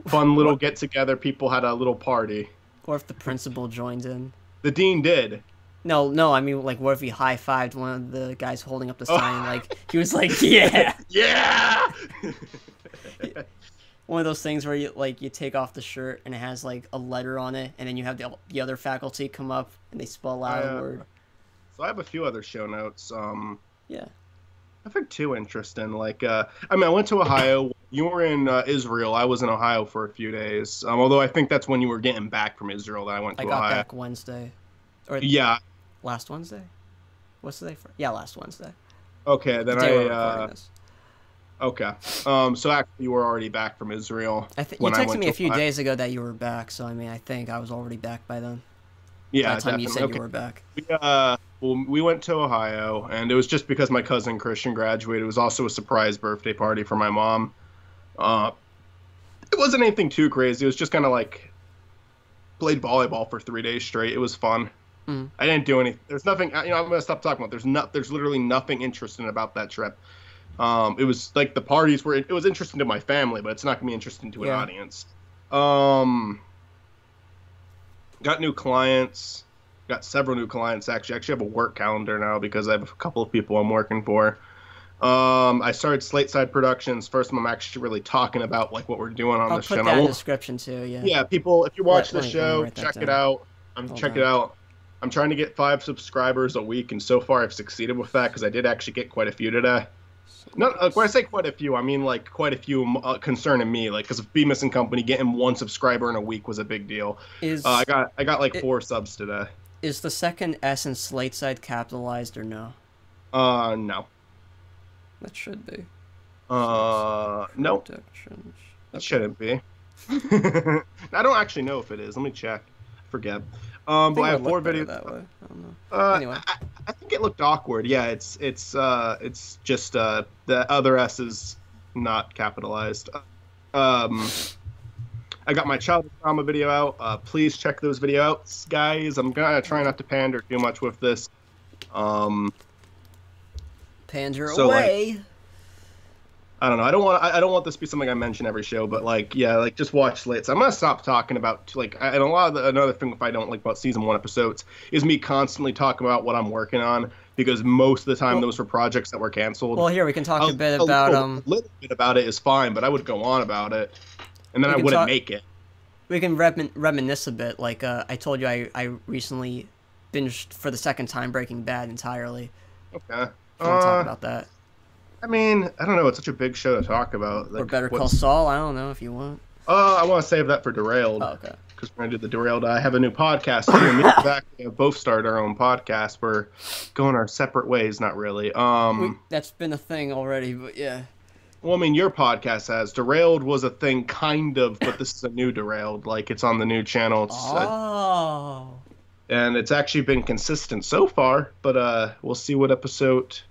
little get together. People had a little party. Or if the principal joined in. The dean did. No, I mean, like, what if he high-fived one of the guys holding up the sign? Like, he was like, yeah! Yeah! One of those things where you take off the shirt and it has like a letter on it, and then you have the other faculty come up and they spell out a word. So I have a few other show notes. Yeah. I think 2 interesting. Like, I went to Ohio. You were in Israel. I was in Ohio for a few days. Although I think that's when you were getting back from Israel that I went to Ohio. I got back Wednesday. Or yeah. Last Wednesday? What's the day for? Yeah, last Wednesday. Okay, then Okay. So actually, you were already back from Israel. You texted me a few days ago that you were back, so I think I was already back by then. Yeah, by the time you said you were back. We went to Ohio, and it was just because my cousin Christian graduated. It was also a surprise birthday party for my mom. It wasn't anything too crazy. It was just kind of like played volleyball for 3 days straight. It was fun. I didn't do anything. There's nothing. I'm gonna stop talking about. There's literally nothing interesting about that trip. It was like the parties were. It was interesting to my family, but it's not gonna be interesting to an audience. Got new clients. Got several new clients actually. I actually have a work calendar now because I have a couple of people I'm working for. I started Slateside Productions. First time I'm actually really talking about like what we're doing on this channel. I'll put that in the description too. Yeah. Yeah, people, if you watch the show, check it out. Check it out. I'm trying to get 5 subscribers a week, and so far I've succeeded with that because I did actually get quite a few today. When I say quite a few, I mean like quite a few concerning me. Like because of Bemis and Company, getting 1 subscriber in a week was a big deal. I got like 4 subs today. Is the second S in Slateside capitalized or no? No. That should be. No. It shouldn't be. I don't actually know if it is. Let me check. Forget. But I have 4 videos that way. I don't know. Anyway, I think it looked awkward. Yeah, it's just the other S is not capitalized. I got my childhood trauma video out. Please check those videos out, guys. I'm gonna try not to pander too much with this. Pander away. I don't know. I don't want this to be something I mention every show, but like, yeah, like just watch Slates. I'm gonna stop talking about like, and a lot of another thing if I don't like about season 1 episodes is me constantly talking about what I'm working on because most of the time those were projects that were canceled. Well, here we can talk a bit about a little bit about it is fine, but I would go on about it, and then I wouldn't make it. We can reminisce a bit. Like I told you, I recently binged for the 2nd time Breaking Bad entirely. Okay. I want to talk about that. I mean, I don't know. It's such a big show to talk about. Like, or Better Call Saul. I don't know if you want. I want to save that for Derailed. Oh, okay. Because we're going to do the Derailed. I have a new podcast. Me and Zach both started our own podcast. We're going our separate ways. Not really. That's been a thing already, but yeah. Well, I mean, your podcast has. Derailed was a thing, kind of, but this is a new Derailed. Like, it's on the new channel. It's, and it's actually been consistent so far, but we'll see what episode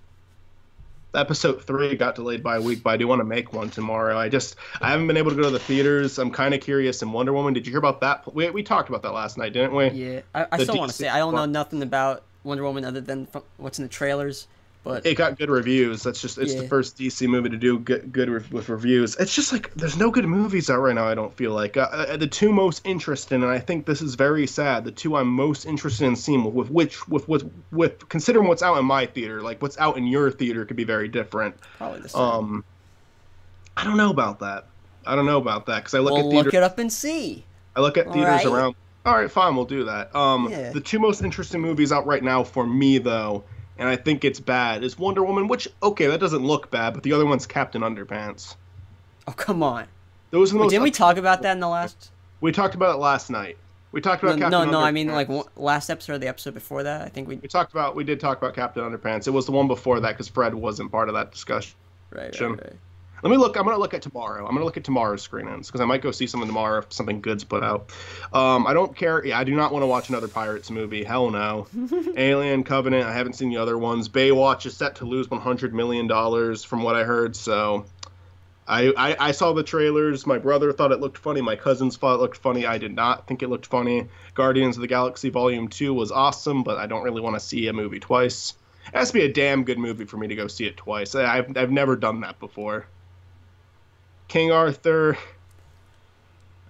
3 got delayed by a week, but I do want to make one tomorrow. I haven't been able to go to the theaters. I'm kind of curious in Wonder Woman. Did you hear about that? We talked about that last night, didn't we? Yeah. I still want to say, I don't know nothing about Wonder Woman other than what's in the trailers. But it got good reviews. That's just the first DC movie to do good with reviews. It's just like there's no good movies out right now. I don't feel like the 2 most interesting, and I think this is very sad. The 2 I'm most interested in seeing with considering what's out in my theater, like what's out in your theater, could be very different. Probably the same. I don't know about that. Because I look at theaters. Look it up and see. I look at theaters around. All right, fine, we'll do that. The 2 most interesting movies out right now for me, though, and I think it's bad, is Wonder Woman, which, okay, that doesn't look bad, but the other one's Captain Underpants. Oh, come on. Those are the most. Didn't we talk about that in the last? We talked about it last night. We talked about Captain Underpants. No, I mean, like, last episode or the episode before that, I think we did talk about Captain Underpants. It was the one before that, because Fred wasn't part of that discussion. Right. Let me look. I'm going to look at tomorrow. I'm going to look at tomorrow's screenings because I might go see something tomorrow if something good's put out. I don't care. I do not want to watch another Pirates movie. Hell no. Alien, Covenant. I haven't seen the other ones. Baywatch is set to lose $100 million from what I heard. So I saw the trailers. My brother thought it looked funny. My cousins thought it looked funny. I did not think it looked funny. Guardians of the Galaxy Volume 2 was awesome, but I don't really want to see a movie twice. It has to be a damn good movie for me to go see it twice. I've never done that before. King Arthur,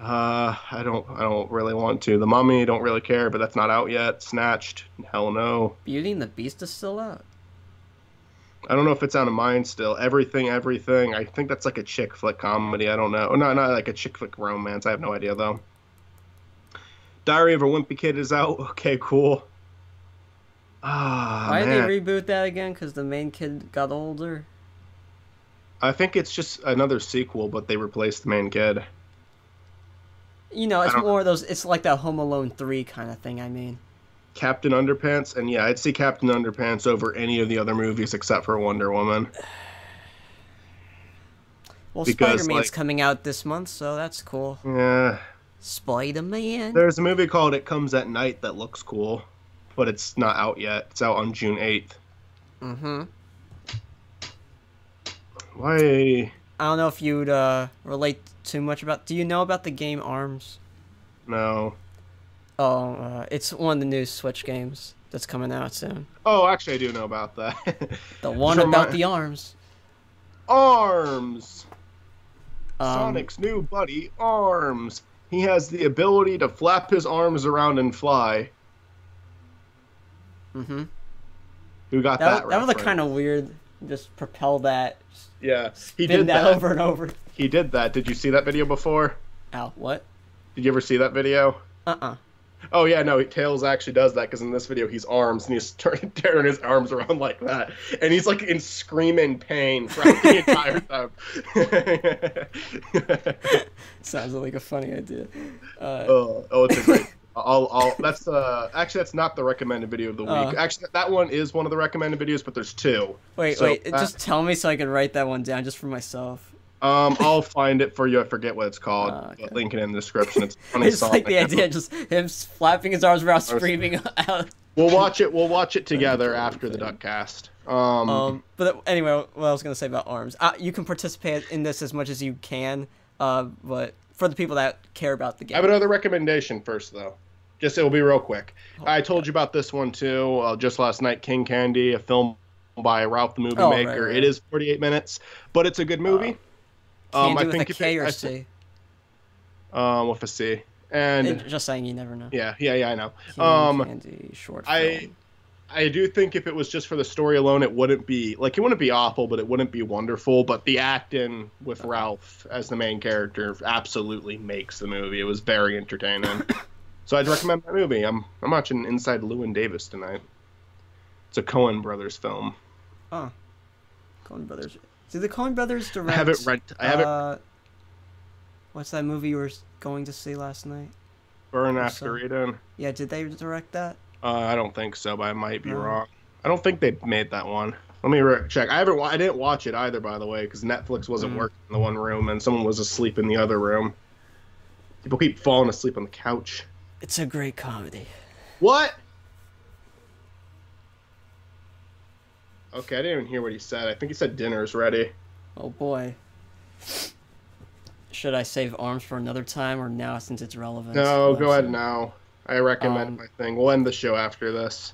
I don't really want to. The Mummy, don't really care, but that's not out yet. Snatched, hell no. Beauty and the Beast is still out. I don't know if it's out of mine still. Everything. I think that's like a chick flick comedy. I don't know. Oh, no, not like a chick flick romance. I have no idea though. Diary of a Wimpy Kid is out. Okay, cool. Why did they reboot that again? Because the main kid got older. I think it's just another sequel, but they replaced the main kid. You know, it's more of those. It's like that Home Alone 3 kind of thing. I mean, Captain Underpants, and yeah, I'd see Captain Underpants over any of the other movies except for Wonder Woman. Well, Spider-Man's coming out this month, so that's cool. Yeah. Spider-Man. There's a movie called It Comes at Night that looks cool, but it's not out yet. It's out on June 8th. Mm-hmm. Why? I don't know if you'd relate too much about... Do you know about the game ARMS? No. Oh, it's one of the new Switch games that's coming out soon. Oh, actually, I do know about that. The one about the arms. ARMS! Sonic's new buddy, ARMS. He has the ability to flap his arms around and fly. Mm-hmm. Who got that? That was kind of weird. Just propel that. Yeah, he did that over and over. He did that. Did you see that video before? Ow, what? Did you ever see that video? Uh-uh. Oh yeah, no, Tails actually does that because in this video he's arms and he's tearing his arms around like that, and he's like in screaming pain throughout the entire time. Sounds like a funny idea. It's a great. That's actually that's not the recommended video of the week. Actually, that one is one of the recommended videos, but there's two. Wait, just tell me so I can write that one down just for myself. I'll find it for you. I forget what it's called. Okay. Link it in the description. It's funny. It's like the idea, just him flapping his arms around, screaming out. We'll watch it together after the DuckCast. But anyway, what I was gonna say about arms, you can participate in this as much as you can. But for the people that care about the game, I have another recommendation first, though. Just it'll be real quick. I told you about this one too. Just last night, King Candy, a film by Ralph the Movie Maker. Right. It is 48 minutes, but it's a good movie. I think with a K or C? With a C. And just saying, you never know. Yeah, I know. Candy, short film. I do think if it was just for the story alone, it wouldn't be awful, but it wouldn't be wonderful. But the acting with Ralph as the main character absolutely makes the movie. It was very entertaining. So I'd recommend that movie. I'm watching Inside Llewyn Davis tonight. It's a Coen Brothers film. Oh, Coen Brothers. Did the Coen Brothers direct? I have it. What's that movie you were going to see last night? Burn After Eden. Yeah, did they direct that? I don't think so, but I might be wrong. I don't think they made that one. Let me check. I didn't watch it either, by the way, because Netflix wasn't working in the one room and someone was asleep in the other room. People keep falling asleep on the couch. It's a great comedy. What? Okay, I didn't even hear what he said. I think he said dinner's ready. Oh boy. Should I save arms for another time or now since it's relevant? No, go ahead now. I recommend my thing. We'll end the show after this.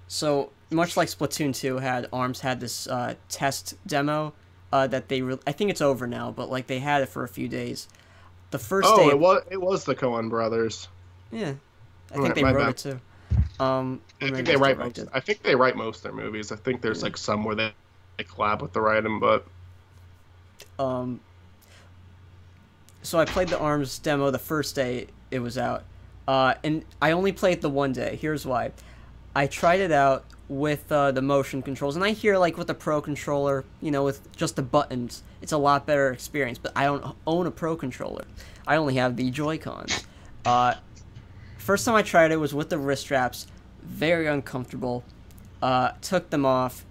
So, much like Splatoon 2 ARMS had this test demo that they... I think it's over now, but like they had it for a few days. The first day... it was the Coen Brothers. Yeah. I think they wrote it too. I think they write most of their movies. I think there's like some where they collab with the writing, but... So I played the ARMS demo the first day it was out. And I only played the one day. Here's why. I tried it out with the motion controls, and I hear like with the Pro controller, you know, with just the buttons, it's a lot better experience. But I don't own a Pro controller. I only have the Joy-Cons. First time I tried it was with the wrist straps. Very uncomfortable. Took them off.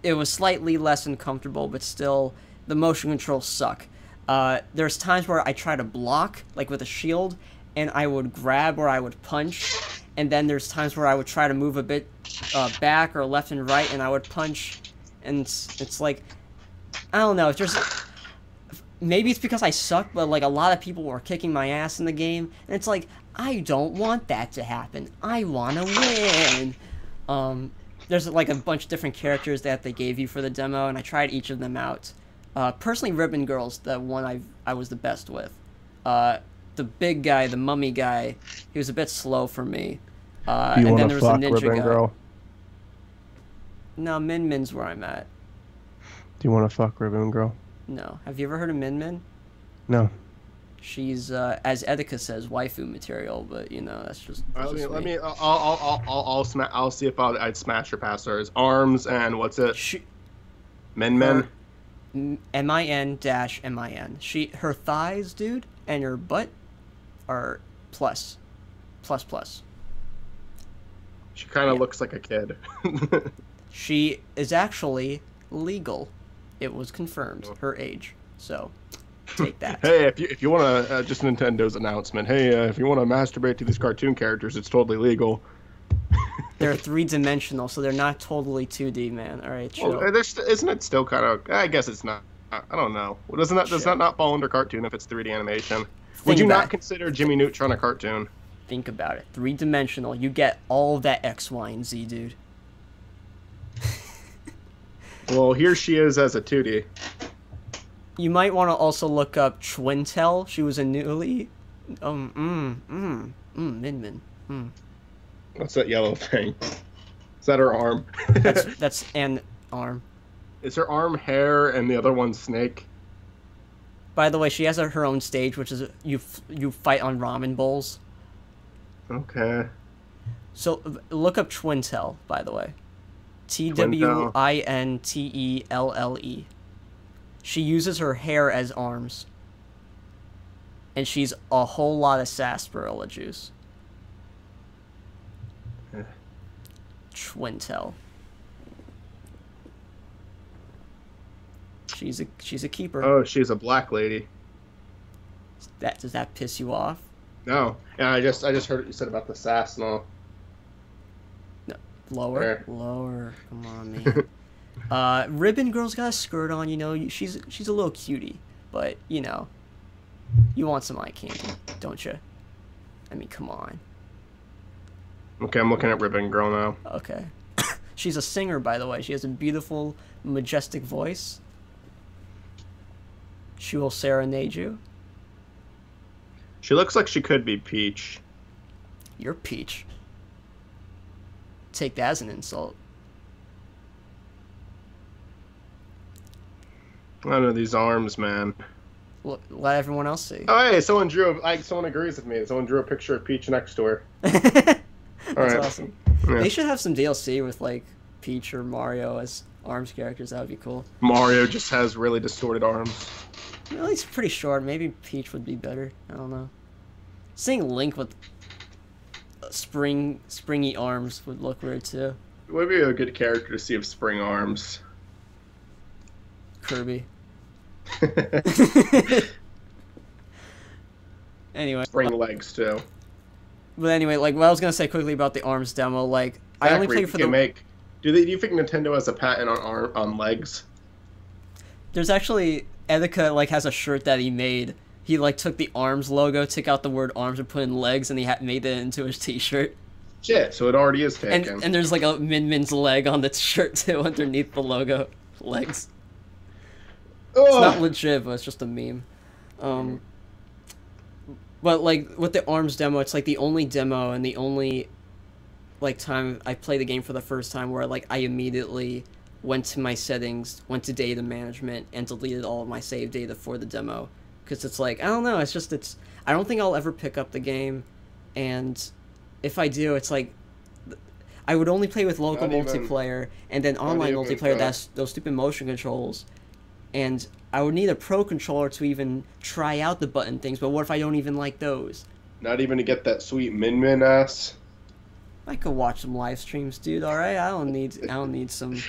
It was slightly less uncomfortable, but still, the motion controls suck. There's times where I try to block, like with a shield, and I would grab or I would punch, and then there's times where I would try to move a bit back or left and right, and I would punch, and it's like, I don't know, it's just, maybe it's because I suck, but like a lot of people were kicking my ass in the game, and it's like, I don't want that to happen. I want to win. There's like a bunch of different characters that they gave you for the demo, and I tried each of them out. Personally, Ribbon Girl's the one I was the best with. The big guy, the mummy guy, he was a bit slow for me. And then there was a ninja Ribbon guy. Girl? No, Min Min's where I'm at. Do you want to fuck Ribbon Girl? No. Have you ever heard of Min Min? No. She's, as Etika says, waifu material, but you know that's just. I'll see if I'd smash her past hers. ARMS and what's it? Min Min. MIN-MIN. Her thighs, dude, and her butt are plus. She kind of looks like a kid. She is actually legal. It was confirmed, her age. So, take that. Hey, if you want to, just Nintendo's announcement. Hey, if you want to masturbate to these cartoon characters, it's totally legal. They're three-dimensional, so they're not totally 2D, man. All right, chill. Well, isn't it still kind of... I guess it's not. I don't know. Does that not fall under cartoon if it's 3D animation? Would you not consider Jimmy Neutron a cartoon? Think about it. Three-dimensional. You get all of that X, Y, and Z, dude. Well, here she is as a 2D. You might want to also look up Twintel. She was a newly... Min Min. What's that yellow thing? Is that her arm? that's an arm. Is her arm hair and the other one snake? By the way, she has her own stage, which is you fight on ramen bowls. Okay. So look up Twintelle, by the way. Twintelle. She uses her hair as arms. And she's a whole lot of sarsaparilla juice. Twintelle. She's a keeper. Oh, she's a black lady. Does that piss you off? No. Yeah, I just heard what you said about the sass and all. No. Lower. There. Lower. Come on, man. Ribbon Girl's got a skirt on, you know. She's a little cutie, but you know, you want some eye candy, don't you? I mean, come on. Okay, I'm looking at Ribbon Girl now. Okay. She's a singer, by the way. She has a beautiful, majestic voice. She will serenade you. She looks like she could be Peach. You're Peach. Take that as an insult. I don't know these arms, man. Let everyone else see. Oh, hey, someone someone agrees with me. Someone drew a picture of Peach next to her. That's right. awesome. Yeah. They should have some DLC with like Peach or Mario as arms characters. That would be cool. Mario just has really distorted arms. Well, he's pretty short. Maybe Peach would be better. I don't know. Seeing Link with springy arms would look weird too. It would be a good character to see of spring arms. Kirby. Anyway. Spring legs too. But anyway, like what I was gonna say quickly about the arms demo, like I only played for the. Do you think Nintendo has a patent on legs? There's actually Edeka like has a shirt that he made. He like took the arms logo, took out the word arms, and put in legs, and he made it into his T-shirt. Shit, so it already is taken. And there's like a Min's leg on the shirt too underneath the logo. Legs. Ugh. It's not legit, but it's just a meme. But like with the arms demo, it's like the only demo and the only like time I played the game for the first time where like I immediately went to my settings, went to data management, and deleted all of my save data for the demo. Because it's like, I don't know, I don't think I'll ever pick up the game, and if I do, it's like, I would only play with local multiplayer, and then online multiplayer, that's those stupid motion controls, and I would need a pro controller to even try out the button things, but what if I don't even like those? Not even to get that sweet Min ass? I could watch some live streams, dude, alright? I don't need some...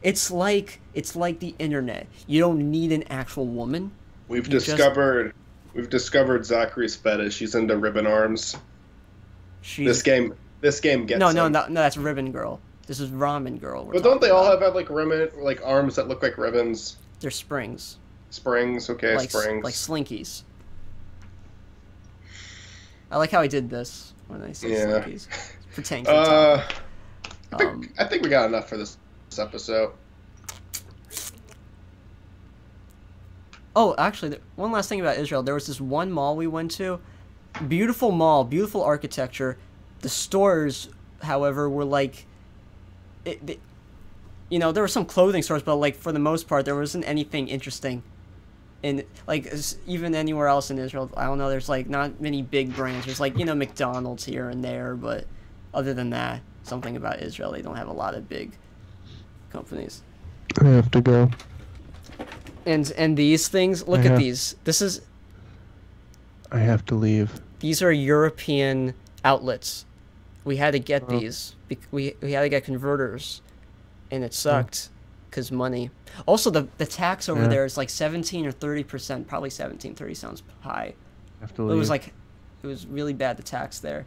It's like the internet. You don't need an actual woman. We've discovered Zachary's fetish. She's into ribbon arms. This game gets no, that's Ribbon Girl. This is Ramen Girl. But don't they all have like ribbon, like arms that look like ribbons? They're springs. Springs, okay, like, springs. Like slinkies. I like how I did this when I say slinkies. Pretend. I think we got enough for this episode. Oh, actually, one last thing about Israel. There was this one mall we went to. Beautiful mall, beautiful architecture. The stores, however, were like... you know, there were some clothing stores, but like for the most part, there wasn't anything interesting. And like, even anywhere else in Israel, I don't know, there's like not many big brands. There's like, you know, McDonald's here and there, but other than that, something about Israel, they don't have a lot of big companies. I have to go. And these things, look at these. This is... I have to leave. These are European outlets. We had to get these. We had to get converters. And it sucked. Because money. Also, the tax over there is like 17 or 30%. Probably 17. 30 sounds high. I have to leave. It was really bad, the tax there.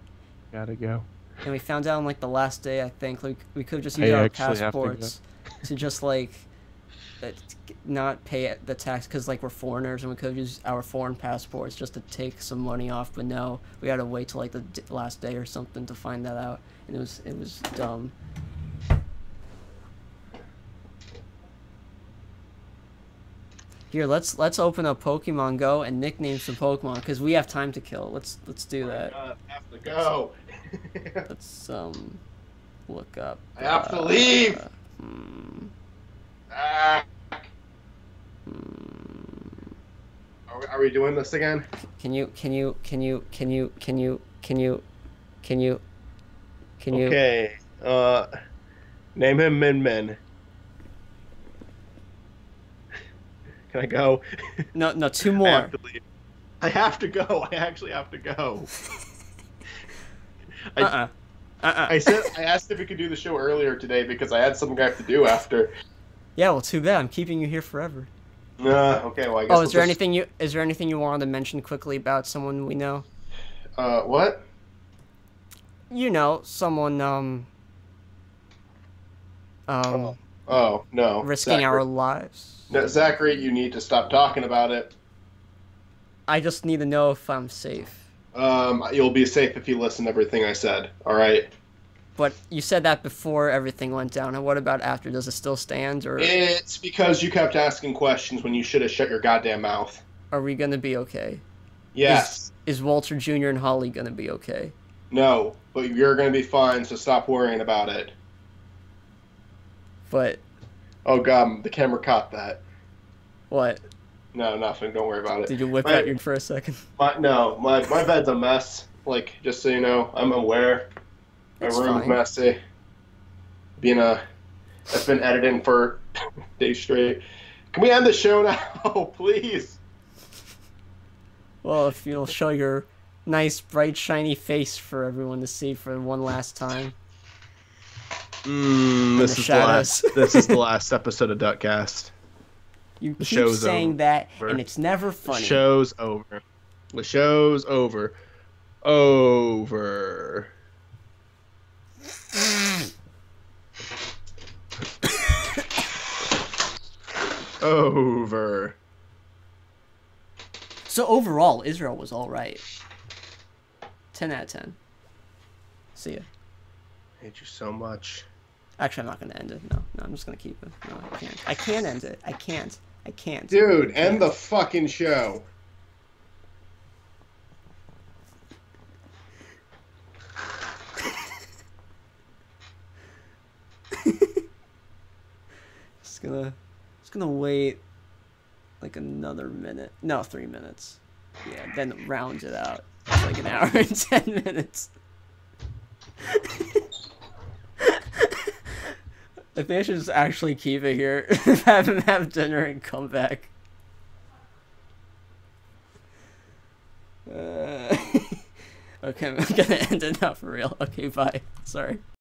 Gotta go. And we found out on like the last day, I think. Like, we could have just used our passports to just like... not pay the tax because like we're foreigners and we could use our foreign passports just to take some money off, but no, we had to wait till like the last day or something to find that out, and it was dumb. Here, let's open up Pokemon Go and nickname some Pokemon because we have time to kill. Let's do that. I have to go. Let's look up. I have to leave. Are we doing this again? Can you Can you? Okay. Name him Min Min. Can I go? No, two I more. have to leave. I have to go. I actually have to go. I asked if we could do the show earlier today because I had something I have to do after. Yeah, well, too bad. I'm keeping you here forever. Okay, well, I guess. Oh, is there anything you wanted to mention quickly about someone we know? What? You know, someone Oh, no. risking our lives. No, Zachary, you need to stop talking about it. I just need to know if I'm safe. You'll be safe if you listen to everything I said. All right. But you said that before everything went down. And what about after? Does it still stand, or It's because you kept asking questions when you should have shut your goddamn mouth. are we gonna be okay? Yes. Is Walter Jr. and Holly gonna be okay? No, but you're going to be fine, so stop worrying about it. But Oh, God, the camera caught that. what? No, nothing. Don't worry about it. Did you whip out your for a second? My bed's a mess. Like, just so you know, I'm aware. My It's room's fine. messy. I've been editing for days straight. Can we end the show now, please? Well, if you'll show your nice, bright, shiny face for everyone to see for one last time. This the is the last. shadows. This is the last episode of DuckCast. You keep show's saying over. that, and it's never The funny. show's over. The show's over. Over. Over. So overall, Israel was all right. 10 out of 10. See ya. I hate you so much. Actually, I'm not gonna end it. No, I'm just gonna keep it. No, I can't. I can't end it. I can't. Dude, end the fucking show. Just gonna wait like another minute. No, 3 minutes. Yeah, then round it out. It's like an hour and 10 minutes. I think I should just actually keep it here, have him have dinner and come back. Okay, I'm gonna end it now for real. Okay, bye. Sorry.